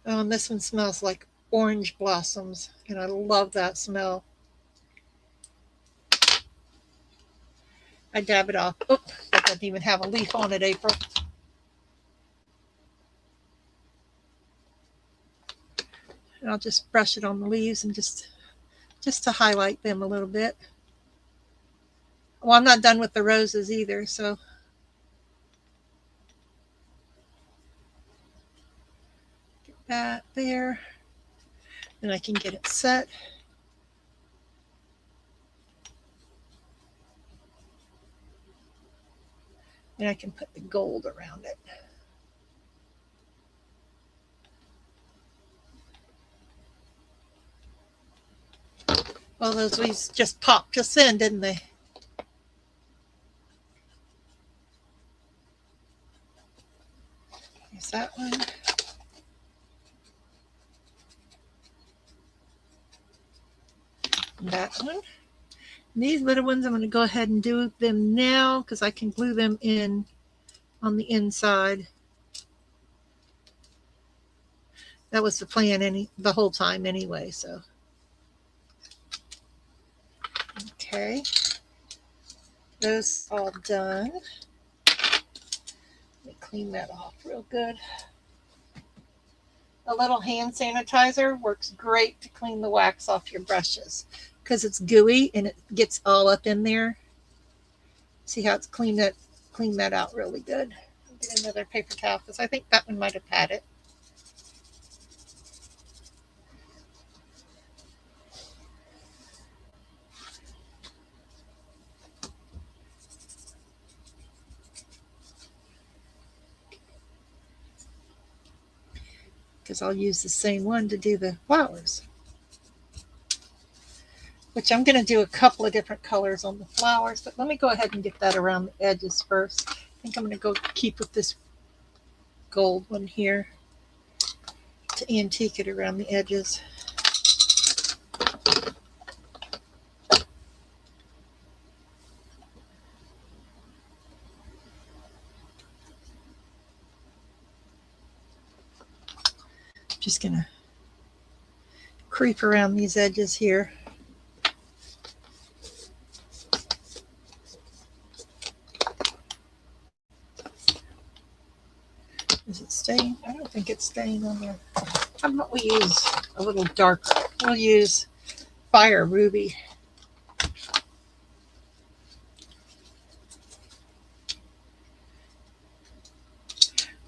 Oh, and this one smells like orange blossoms, and I love that smell. I dab it off. Oh, that doesn't even have a leaf on it, April. And I'll just brush it on the leaves and just to highlight them a little bit. Well, I'm not done with the roses either, so get that there. Then I can get it set. And I can put the gold around it. Well, those leaves just popped just in, didn't they? Here's that one. And that one. And these little ones, I'm going to go ahead and do them now because I can glue them in on the inside. That was the plan the whole time anyway, so. Okay. Those all done. Let me clean that off real good. A little hand sanitizer works great to clean the wax off your brushes because it's gooey and it gets all up in there. See how it's cleaned that out really good. I'll get another paper towel because I think that one might have had it. Because I'll use the same one to do the flowers. Which I'm going to do a couple of different colors on the flowers, but let me go ahead and get that around the edges first. I think I'm going to go keep with this gold one here to antique it around the edges. Just going to creep around these edges here. Is it staying? I don't think it's staying on there. How about we use a little darker? We'll use Fire Ruby.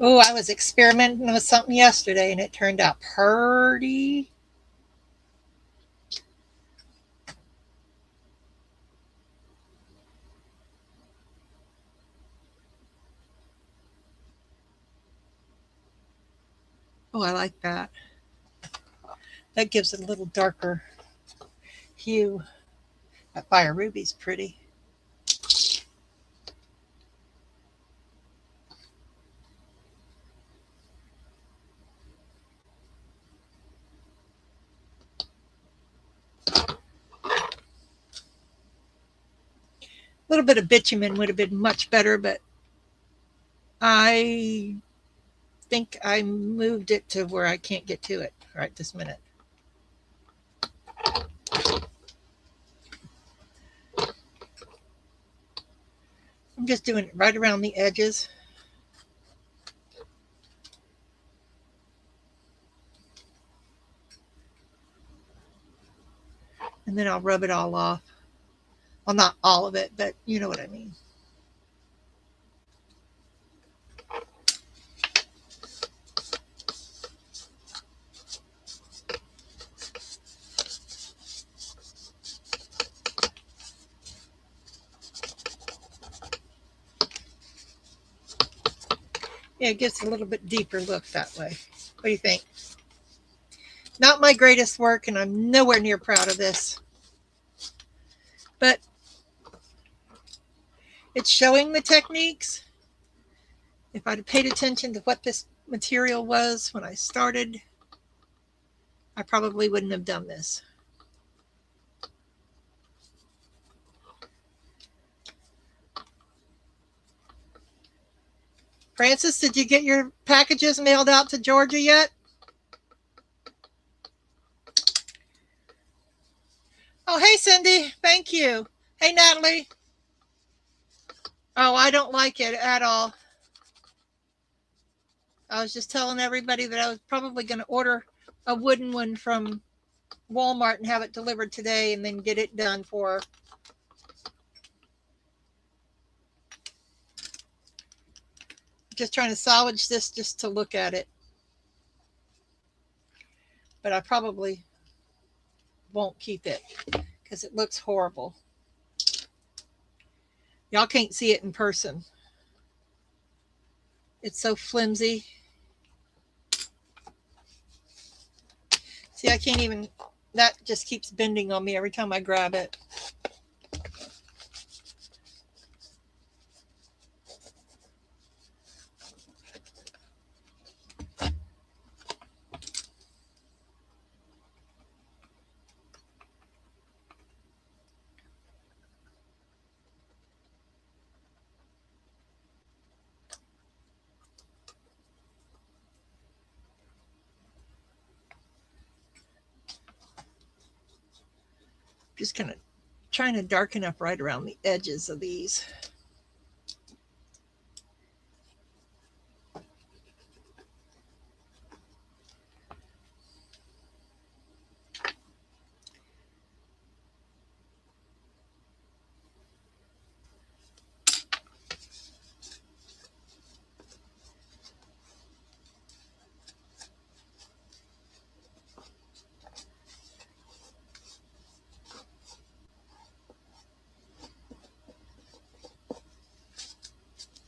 Oh, I was experimenting with something yesterday and it turned out pretty. Oh, I like that. That gives it a little darker hue. That Fire Ruby's pretty. A little bit of bitumen would have been much better, but I think I moved it to where I can't get to it right this minute. I'm just doing it right around the edges. And then I'll rub it all off. Well, not all of it, but you know what I mean. Yeah, it gets a little bit deeper look that way. What do you think? Not my greatest work, and I'm nowhere near proud of this. But it's showing the techniques. If I'd paid attention to what this material was when I started, I probably wouldn't have done this. Francis, did you get your packages mailed out to Georgia yet? Oh, hey, Cindy. Thank you. Hey, Natalie. Oh, I don't like it at all. I was just telling everybody that I was probably going to order a wooden one from Walmart and have it delivered today and then get it done for her. Just trying to salvage this just to look at it. But I probably won't keep it because it looks horrible. Y'all can't see it in person. It's so flimsy. See, I can't even, that just keeps bending on me every time I grab it. Just kind of trying to darken up right around the edges of these.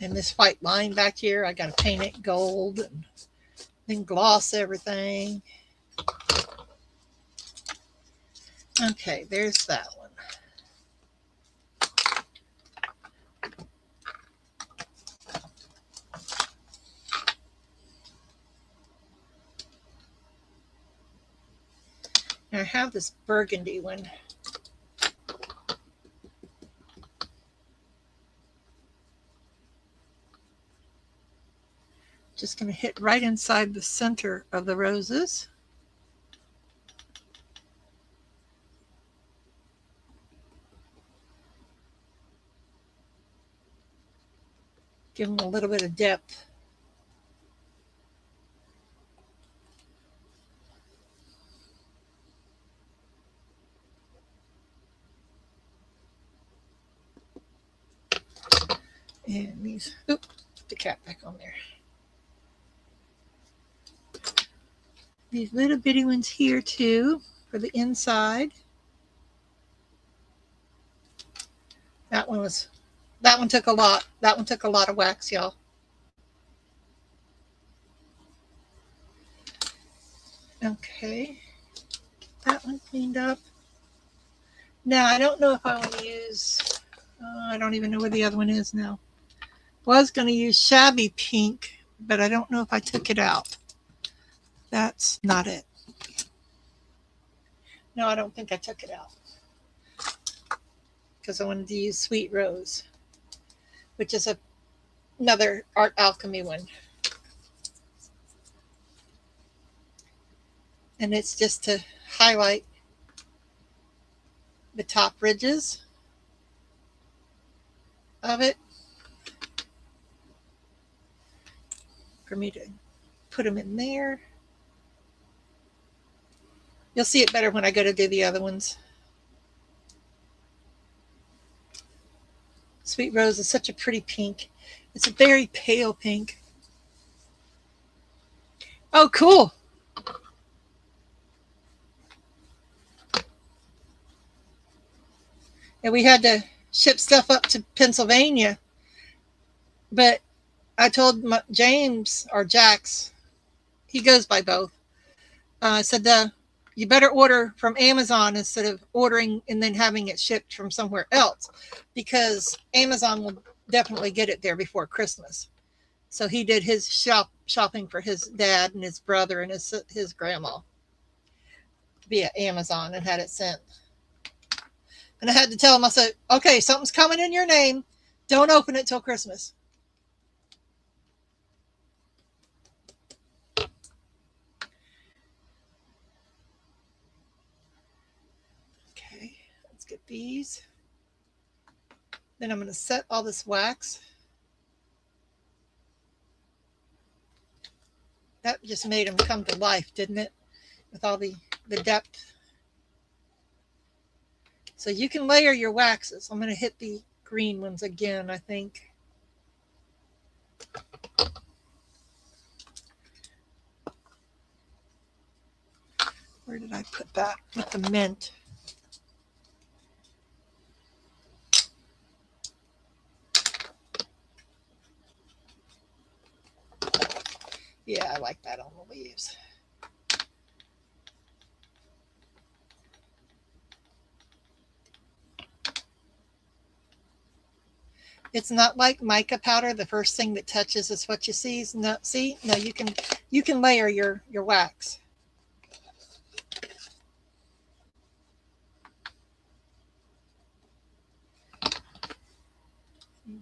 And this white line back here, I got to paint it gold and then gloss everything. Okay, there's that one. Now I have this burgundy one. Just going to hit right inside the center of the roses. Give them a little bit of depth. And these, oops, put the cap back on there. These little bitty ones here too for the inside. That one took a lot. That one took a lot of wax, y'all. Okay, get that one cleaned up. Now I don't know if I want to use, I don't even know where the other one is now. Was going to use shabby pink, but I don't know if I took it out. That's not it. No, I don't think I took it out because I wanted to use Sweet Rose, which is a another Art Alchemy one. And it's just to highlight the top ridges of it for me to put them in there. You'll see it better when I go to do the other ones. Sweet Rose is such a pretty pink. It's a very pale pink. Oh, cool. And we had to ship stuff up to Pennsylvania. But I told James, or Jax, he goes by both. I said, you better order from Amazon instead of ordering and then having it shipped from somewhere else, because Amazon will definitely get it there before Christmas. So he did his shopping for his dad and his brother and his grandma via Amazon and had it sent. And I had to tell him, I said, okay, something's coming in your name. Don't open it till Christmas. Okay, let's get these. Then I'm going to set all this wax. That just made them come to life, didn't it? With all the depth. So you can layer your waxes. I'm going to hit the green ones again, I think. Where did I put that with the mint? Yeah, I like that on the leaves. It's not like mica powder. The first thing that touches is what you see. No, see, no, you can layer your wax.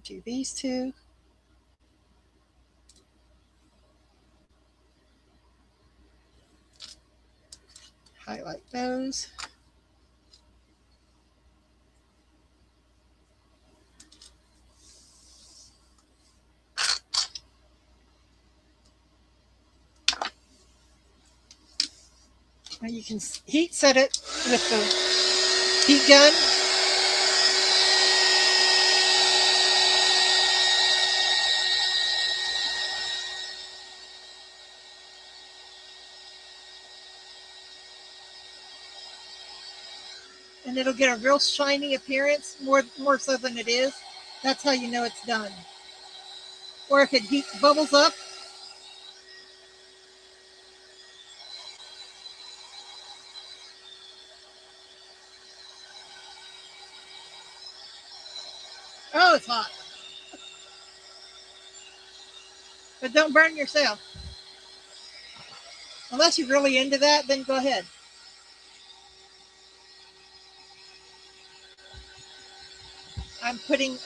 Do these two. Highlight those. Now you can heat set it with the heat gun. And it'll get a real shiny appearance, more so than it is. That's how you know it's done. Or if it bubbles up. Oh, it's hot. But don't burn yourself. Unless you're really into that, then go ahead.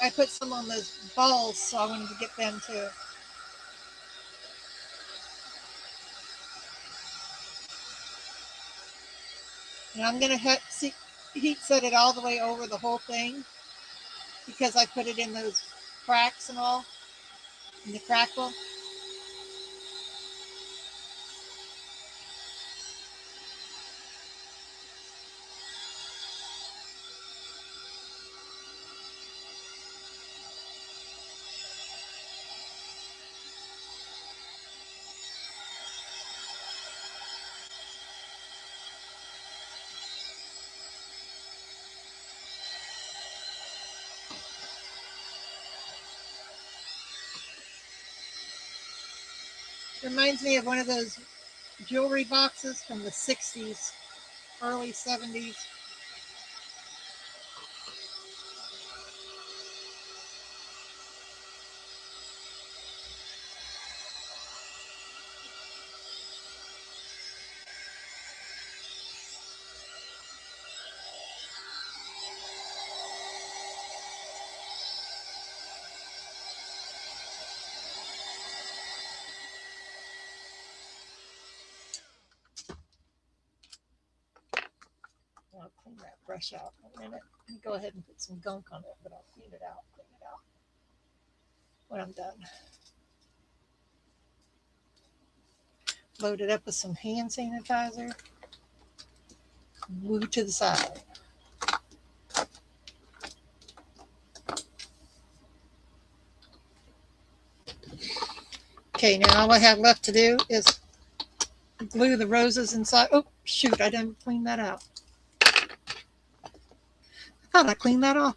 I put some on those balls, so I wanted to get them too. And I'm going to heat set it all the way over the whole thing, because I put it in those cracks and all, in the crackle. Reminds me of one of those jewelry boxes from the 60s, early 70s. that brush out in a minute. Go ahead and put some gunk on it, but I'll clean it out when I'm done. Load it up with some hand sanitizer. Move it to the side. Okay, now all I have left to do is glue the roses inside. Oh, shoot, I didn't clean that out. I thought I cleaned that off.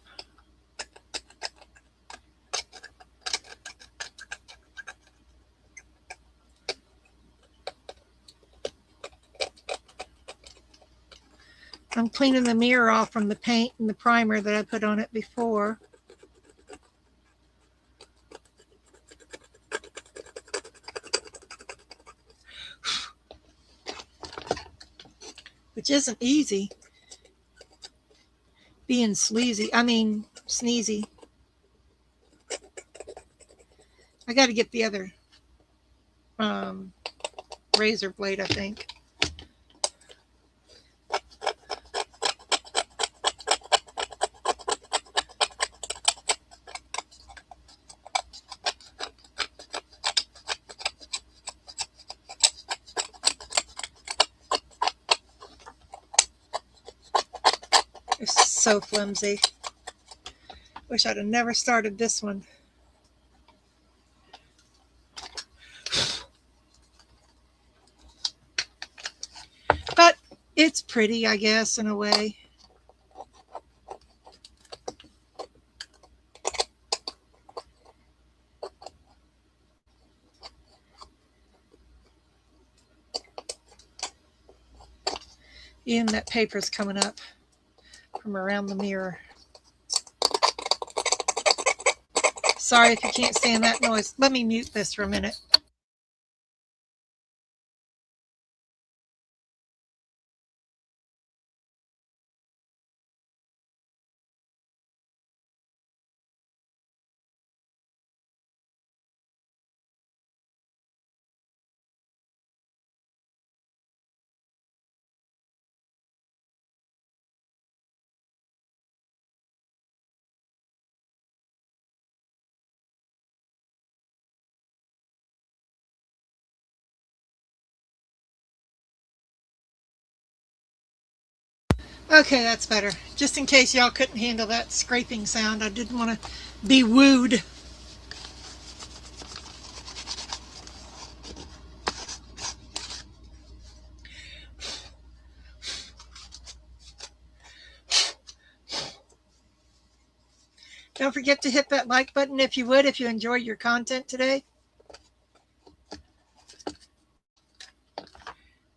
I'm cleaning the mirror off from the paint and the primer that I put on it before. Which isn't easy. Being sneezy. I got to get the other razor blade, I think. It's so flimsy. Wish I'd have never started this one. But it's pretty, I guess, in a way. Even that paper's coming up from around the mirror. Sorry if you can't stand that noise. Let me mute this for a minute. Okay, that's better. Just in case y'all couldn't handle that scraping sound, I didn't want to be wooed. Don't forget to hit that like button if you would, if you enjoyed your content today.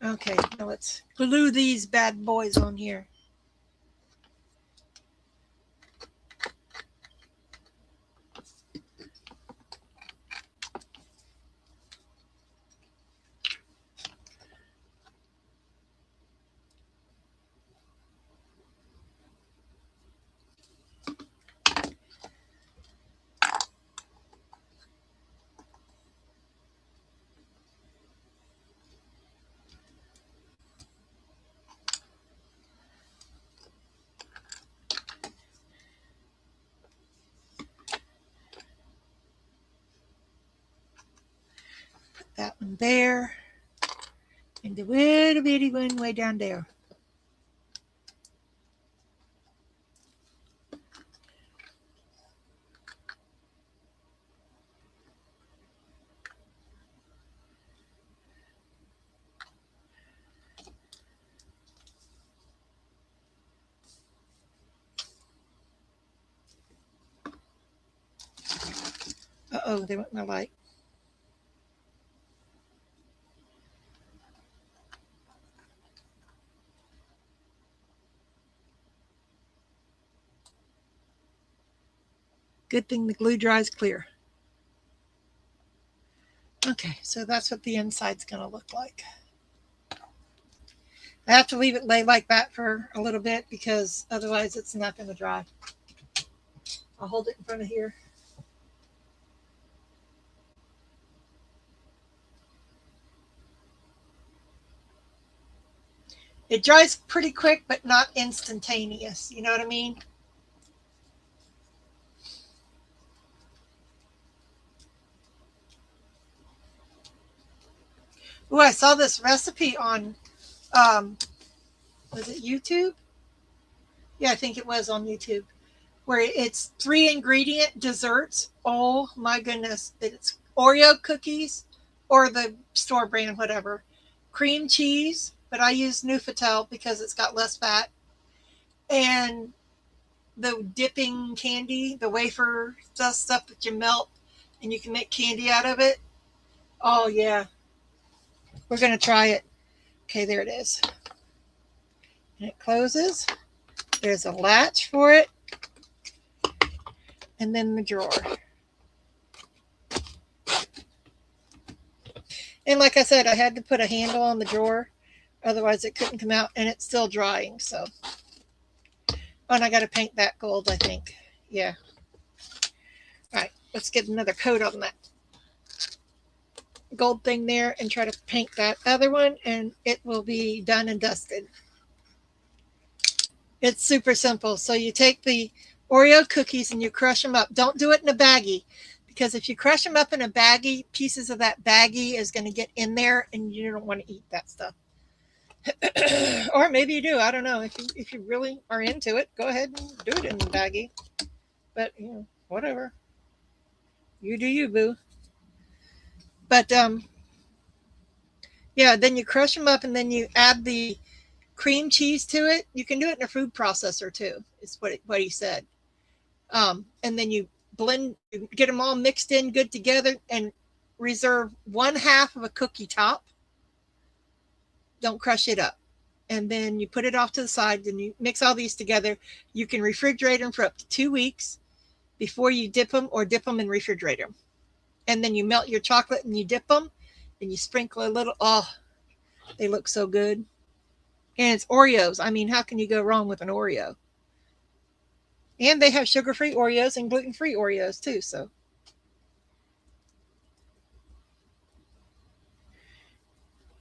Okay, now let's glue these bad boys on here. That one there, and the little bitty one way down there. Uh-oh, they went my light. Good thing the glue dries clear. Okay, so that's what the inside's going to look like. I have to leave it lay like that for a little bit because otherwise it's not going to dry. I'll hold it in front of here. It dries pretty quick, but not instantaneous. You know what I mean? Oh, I saw this recipe on, um, was it YouTube? Yeah, I think it was on YouTube, where it's 3 ingredient desserts. Oh my goodness. It's Oreo cookies or the store brand, whatever. Cream cheese, but I use Nufitel because it's got less fat. And the dipping candy, the wafer stuff that you melt and you can make candy out of it. Oh, yeah. We're going to try it. Okay, there it is. And it closes. There's a latch for it. And then the drawer. And like I said, I had to put a handle on the drawer. Otherwise, it couldn't come out. And it's still drying. So, oh, and I got to paint that gold, I think. Yeah. All right. Let's get another coat on that gold thing there and try to paint that other one. And it will be done and dusted. It's super simple. So you take the Oreo cookies and you crush them up. Don't do it in a baggie, because if you crush them up in a baggie, pieces of that baggie is going to get in there and you don't want to eat that stuff. Or maybe you do. I don't know. If you really are into it, go ahead and do it in the baggie. But, whatever. You do you, boo. But, yeah, then you crush them up and then you add the cream cheese to it. You can do it in a food processor too, is what he said. And then you get them all mixed in good together and reserve 1/2 of a cookie top. Don't crush it up. And then you put it off to the side and you mix all these together. You can refrigerate them for up to 2 weeks before you dip them, or dip them and refrigerate them. And then you melt your chocolate and you dip them and you sprinkle a little. Oh, they look so good. And it's Oreos. I mean, how can you go wrong with an Oreo? And they have sugar-free Oreos and gluten-free Oreos too. So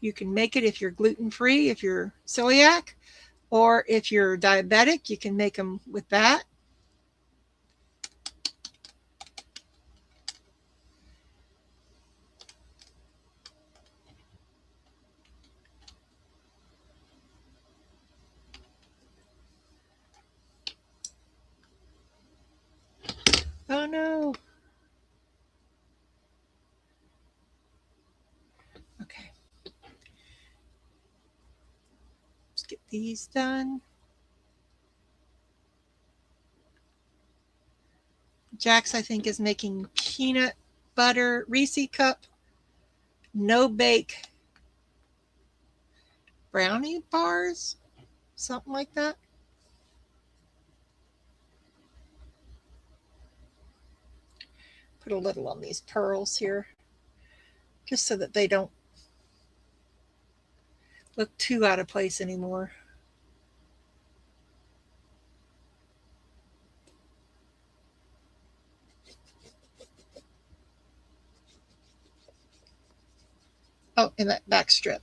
you can make it if you're gluten-free, if you're celiac, or if you're diabetic, you can make them with that. Oh no. Okay. Let's get these done. Jax, I think, is making peanut butter Reese cup no bake brownie bars, something like that. Put a little on these pearls here, just so that they don't look too out of place anymore. Oh, and that back strip.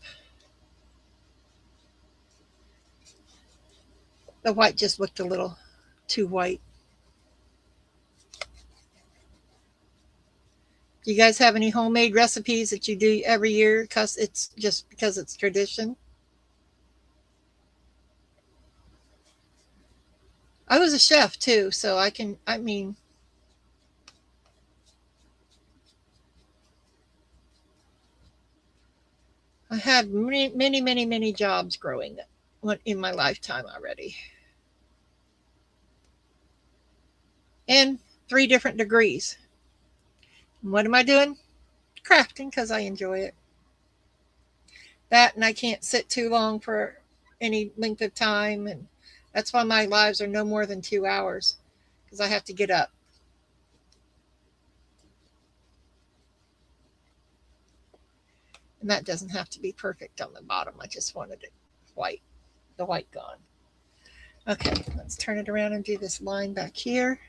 The white just looked a little too white. Do you guys have any homemade recipes that you do every year because it's tradition? I was a chef too, so I mean, I had many, many, many, many jobs growing up in my lifetime already. And 3 different degrees. And what am I doing? Crafting, because I enjoy it. That, and I can't sit too long for any length of time. And that's why my lives are no more than 2 hours, because I have to get up. And that doesn't have to be perfect on the bottom. I just wanted it white, the white gone. Okay, let's turn it around and do this line back here.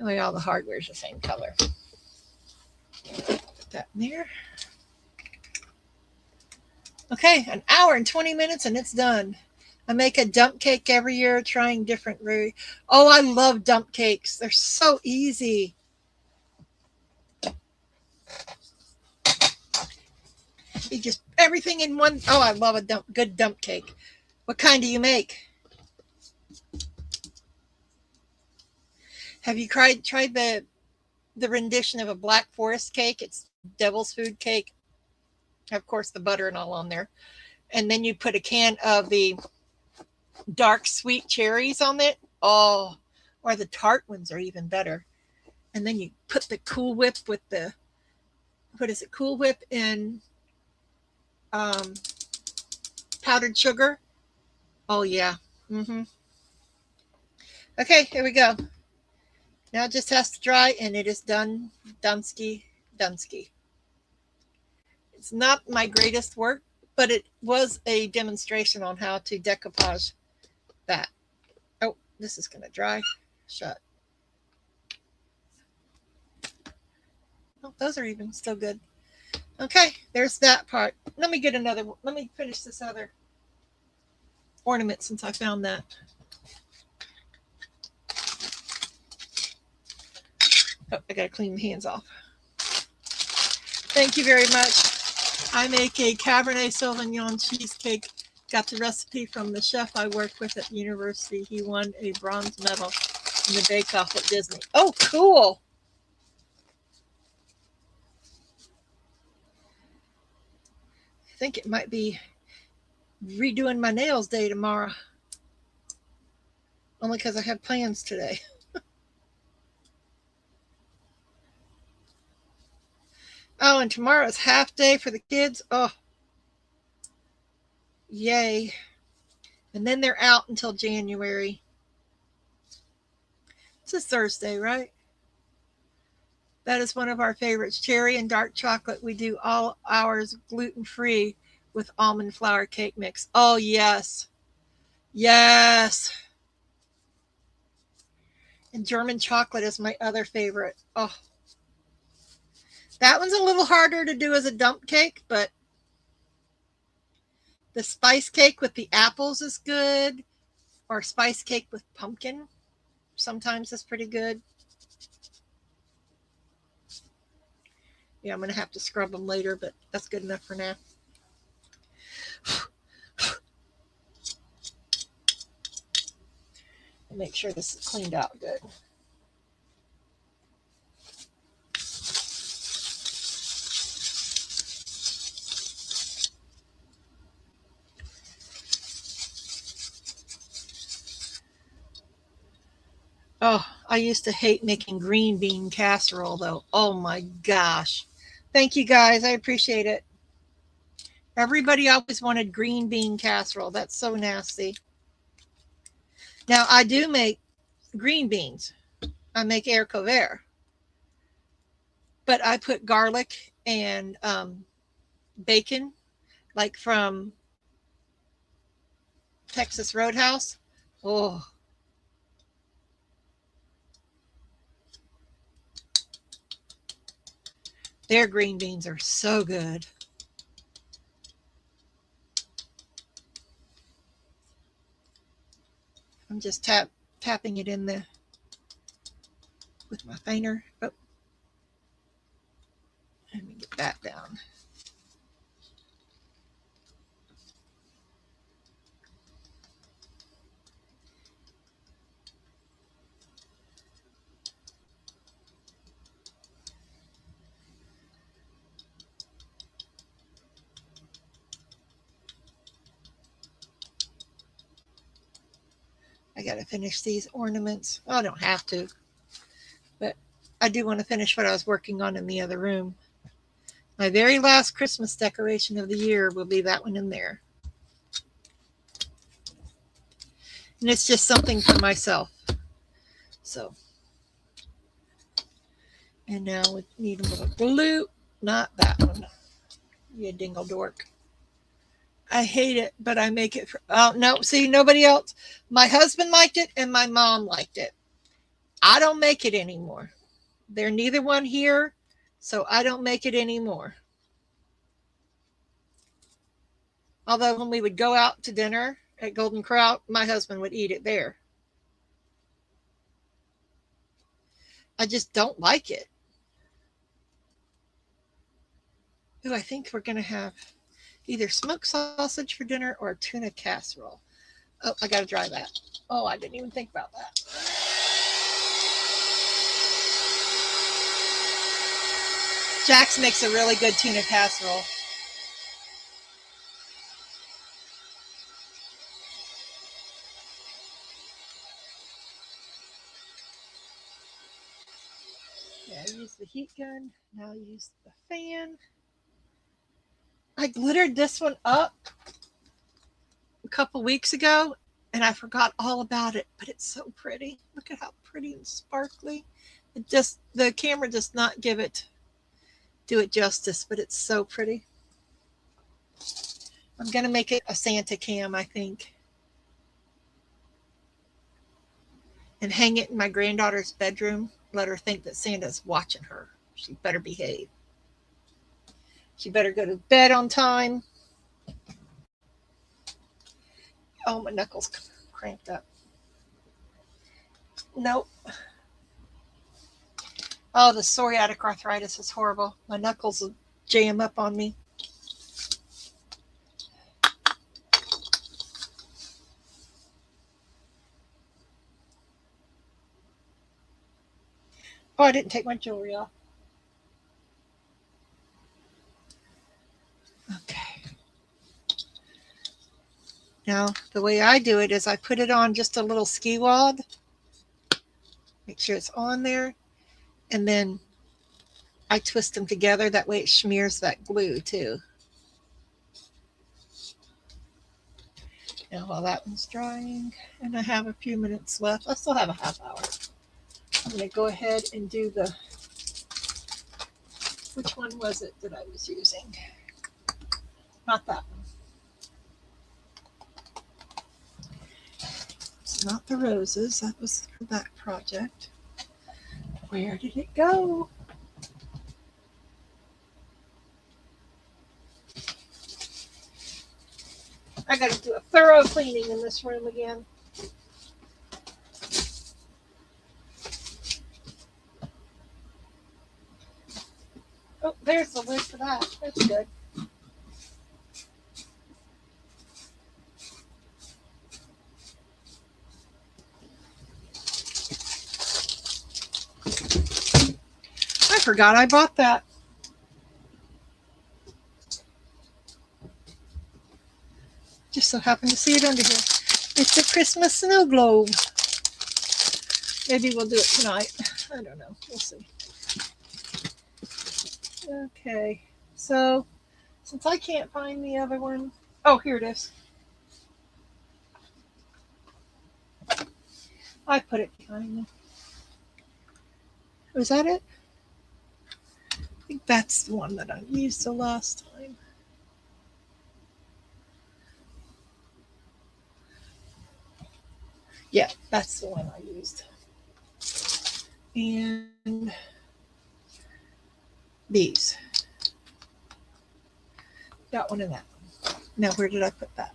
That way all the hardware is the same color. Put that in there. Okay, an hour and 20 minutes and it's done. I make a dump cake every year, trying different. Oh, I love dump cakes. They're so easy. You just everything in one. Oh, I love a good dump cake. What kind do you make? Have you tried the rendition of a Black Forest cake? It's devil's food cake. Of course, the butter and all on there. And then you put a can of the dark sweet cherries on it. Oh, or the tart ones are even better. And then you put the Cool Whip with the, what is it, Cool Whip and powdered sugar. Oh, yeah. Okay, here we go. Now it just has to dry, and it is done. Dunsky. It's not my greatest work, but it was a demonstration on how to decoupage that. Oh, this is going to dry. Shut. Oh, those are even still good. Okay, there's that part. Let me get another one. Let me finish this other ornament since I found that. Oh, I got to clean my hands off. Thank you very much. I make a Cabernet Sauvignon cheesecake. Got the recipe from the chef I worked with at the university. He won a bronze medal in the bake-off at Disney. Oh, cool. I think it might be redoing my nails day tomorrow. Only because I have plans today. Oh, and tomorrow is half day for the kids. Oh, yay. And then they're out until January. This is Thursday, right? That is one of our favorites. Cherry and dark chocolate. We do all ours gluten-free with almond flour cake mix. Oh, yes. Yes. And German chocolate is my other favorite. Oh. That one's a little harder to do as a dump cake, but the spice cake with the apples is good, or spice cake with pumpkin sometimes is pretty good. Yeah, I'm going to have to scrub them later, but that's good enough for now. Make sure this is cleaned out good. Oh, I used to hate making green bean casserole, though. Oh, my gosh. Thank you, guys. I appreciate it. Everybody always wanted green bean casserole. That's so nasty. Now, I do make green beans. I make haricots verts. But I put garlic and bacon, like from Texas Roadhouse. Oh, their green beans are so good. I'm just tapping it in the with my finger. Oh, let me get that down. I got to finish these ornaments. Oh, I don't have to, but I do want to finish what I was working on in the other room. My very last Christmas decoration of the year will be that one in there. And it's just something for myself. So, and now we need a little glue. Not that one. You dingle dork. I hate it, but I make it for, oh, no, see, nobody else. My husband liked it and my mom liked it. I don't make it anymore. They're neither one here, so I don't make it anymore. Although when we would go out to dinner at Golden Corral, my husband would eat it there. I just don't like it. Ooh, I think we're going to have either smoked sausage for dinner or tuna casserole. Oh, I got to dry that. Oh, I didn't even think about that. Jax makes a really good tuna casserole. Yeah, I use the heat gun. Now I use the fan. I glittered this one up a couple weeks ago and I forgot all about it, but it's so pretty. Look at how pretty and sparkly. The camera does not do it justice, but it's so pretty. I'm going to make it a Santa cam, I think. And hang it in my granddaughter's bedroom. Let her think that Santa's watching her. She better behave. She better go to bed on time. Oh, my knuckles cramped up. Nope. Oh, the psoriatic arthritis is horrible. My knuckles will jam up on me. Oh, I didn't take my jewelry off. Okay. Now, the way I do it is I put it on just a little ski wad. Make sure it's on there. And then I twist them together. That way it smears that glue too. Now, while that one's drying, and I have a few minutes left, I still have a half hour. I'm going to go ahead and do the, which one was it that I was using? Not that one. It's not the roses. That was for that project. Where did it go? I got to do a thorough cleaning in this room again. Oh, there's the lid for that. That's good. I forgot I bought that. Just so happened to see it under here. It's a Christmas snow globe. Maybe we'll do it tonight. I don't know. We'll see. Okay. So, since I can't find the other one. Oh, here it is. I put it behind me. Was that it? I think that's the one that I used the last time. Yeah, that's the one I used. And these. Got one in that one. Now, where did I put that?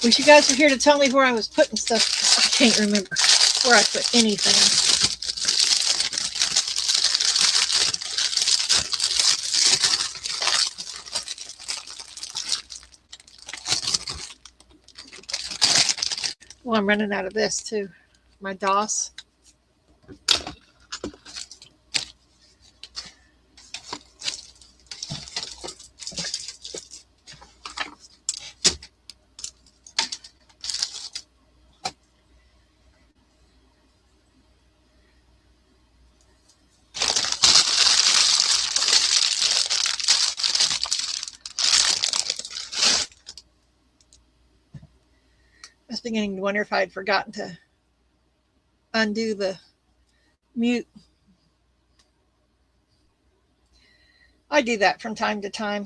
Wish you guys were here to tell me where I was putting stuff. I can't remember where I put anything. Well, I'm running out of this too. My DOS. I was beginning to wonder if I had forgotten to undo the mute. I do that from time to time.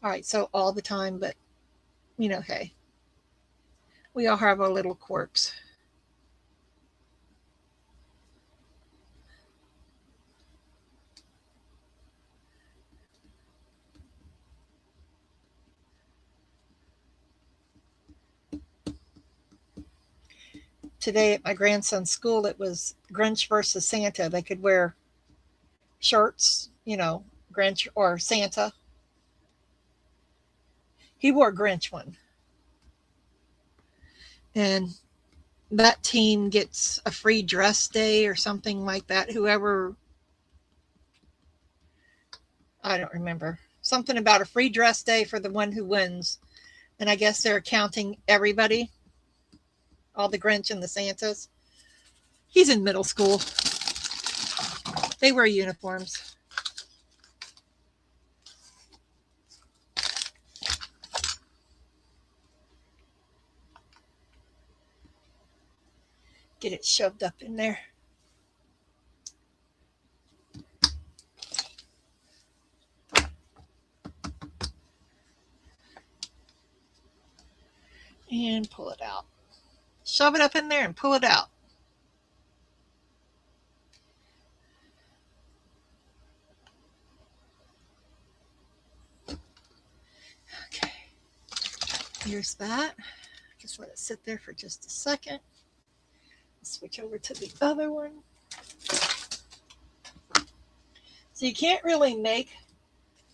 All right, so all the time, but you know, hey, we all have our little quirks. today at my grandson's school, it was Grinch versus Santa. They could wear shirts, Grinch or Santa. He wore Grinch one. And that team gets a free dress day or something like that. Whoever, I don't remember. Something about a free dress day for the one who wins. And I guess they're counting everybody, all the Grinch and the Santas. He's in middle school. They wear uniforms. Get it shoved up in there. And pull it out. Shove it up in there and pull it out. Okay. Here's that. Just let it sit there for just a second. Switch over to the other one. So you can't really make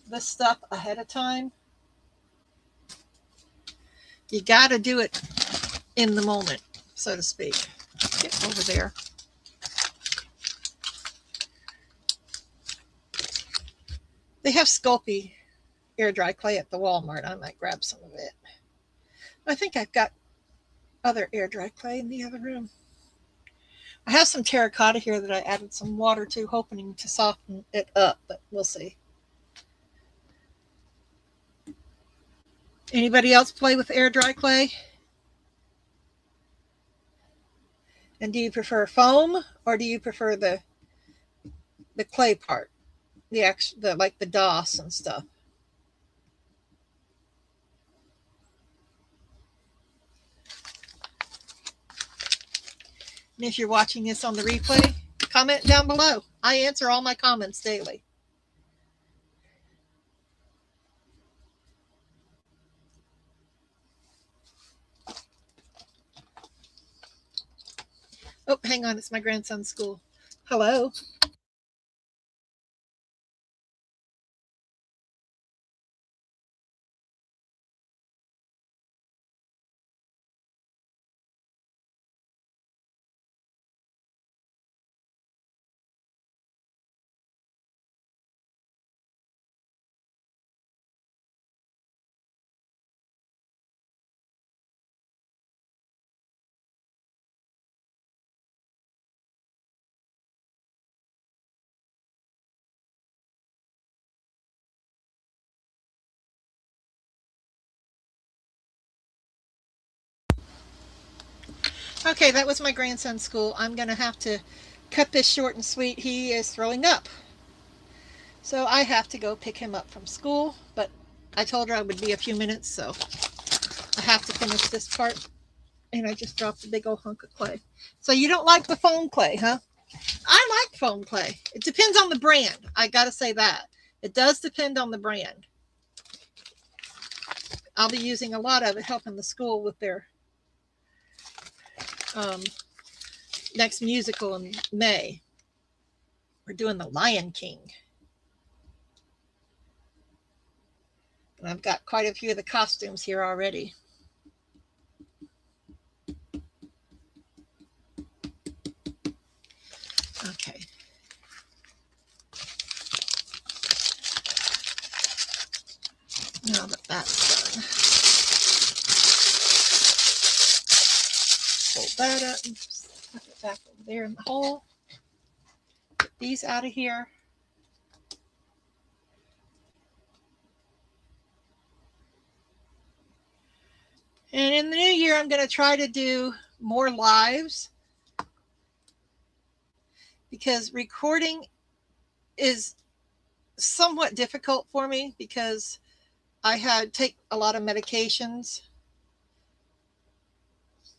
this stuff ahead of time. You got to do it in the moment, so to speak. Get over there. They have Sculpey air dry clay at the Walmart. I might grab some of it. I think I've got other air dry clay in the other room. I have some terracotta here that I added some water to, hoping to soften it up, but we'll see. Anybody else play with air dry clay? And do you prefer foam or do you prefer the clay part, the like the DOS and stuff? And if you're watching this on the replay, comment down below. I answer all my comments daily. Oh, hang on. It's my grandson's school. Hello. Okay, that was my grandson's school. I'm going to have to cut this short and sweet. He is throwing up. So I have to go pick him up from school, but I told her I would be a few minutes, so I have to finish this part. And I just dropped a big old hunk of clay. So you don't like the foam clay, huh? I like foam clay. It depends on the brand. I got to say that. It does depend on the brand. I'll be using a lot of it helping the school with their next musical in May. We're doing The Lion King. And I've got quite a few of the costumes here already. Okay. Now that that's done, fold that up and put it back over there in the hole. Get these out of here. And in the new year, I'm going to try to do more lives because recording is somewhat difficult for me because I had take a lot of medications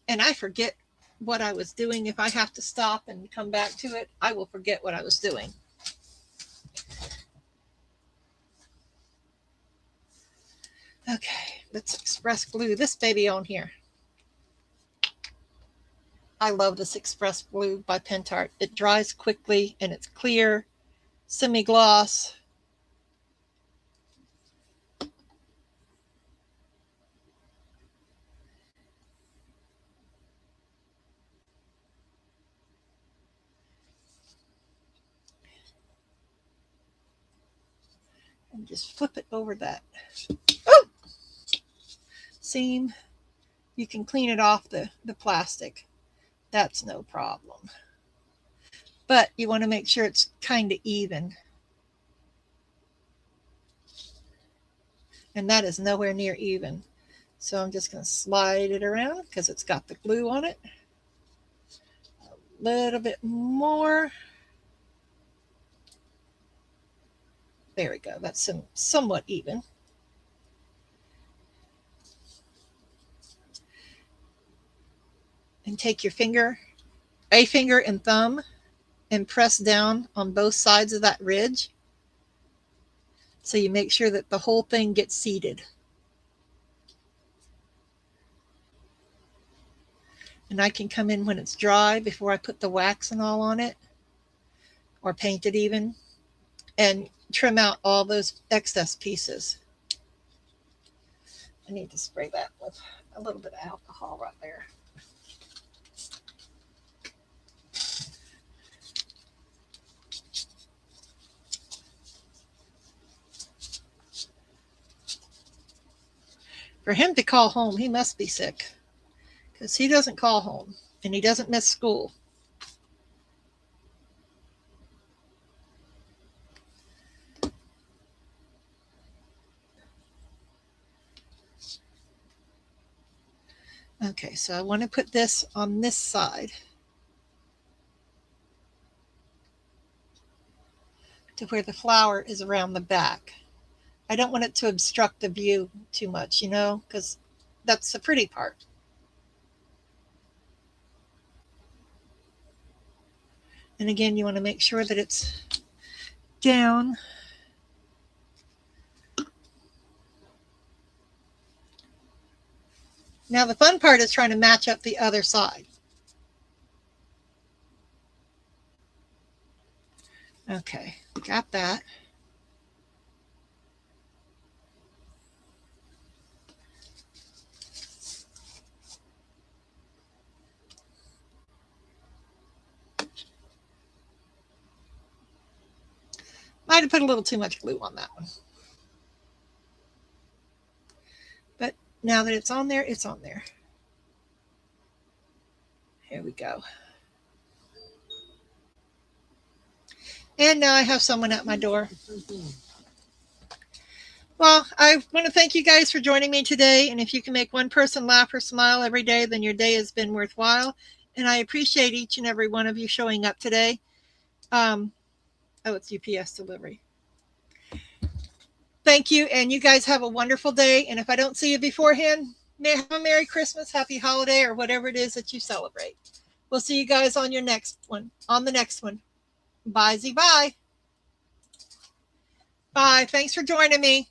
and I forget what I was doing. If I have to stop and come back to it, I will forget what I was doing. Okay, let's express glue this baby on here. I love this Express Blue by Pentart. It dries quickly and it's clear, semi-gloss. And just flip it over that seam. You can clean it off the plastic. That's no problem. But you want to make sure it's kind of even. And that is nowhere near even. So I'm just going to slide it around because it's got the glue on it. A little bit more. There we go. That's somewhat even. And take your finger, a finger and thumb, and press down on both sides of that ridge. So you make sure that the whole thing gets seated. And I can come in when it's dry before I put the wax and all on it, or paint it even, and trim out all those excess pieces. I need to spray that with a little bit of alcohol right there. For him to call home, he must be sick, because he doesn't call home and he doesn't miss school. Okay, so I want to put this on this side to where the flower is around the back. I don't want it to obstruct the view too much, because that's the pretty part. And again, you want to make sure that it's down. Now the fun part is trying to match up the other side. Okay, got that. Might have put a little too much glue on that one. But now that it's on there, it's on there. Here we go. And now I have someone at my door. Well, I want to thank you guys for joining me today. And if you can make one person laugh or smile every day, then your day has been worthwhile. And I appreciate each and every one of you showing up today. Oh, it's UPS delivery. Thank you. And you guys have a wonderful day. And if I don't see you beforehand, may have a Merry Christmas, Happy Holiday, or whatever it is that you celebrate. We'll see you guys on your next one, on the next one. Bye-zy-bye. Bye. Thanks for joining me.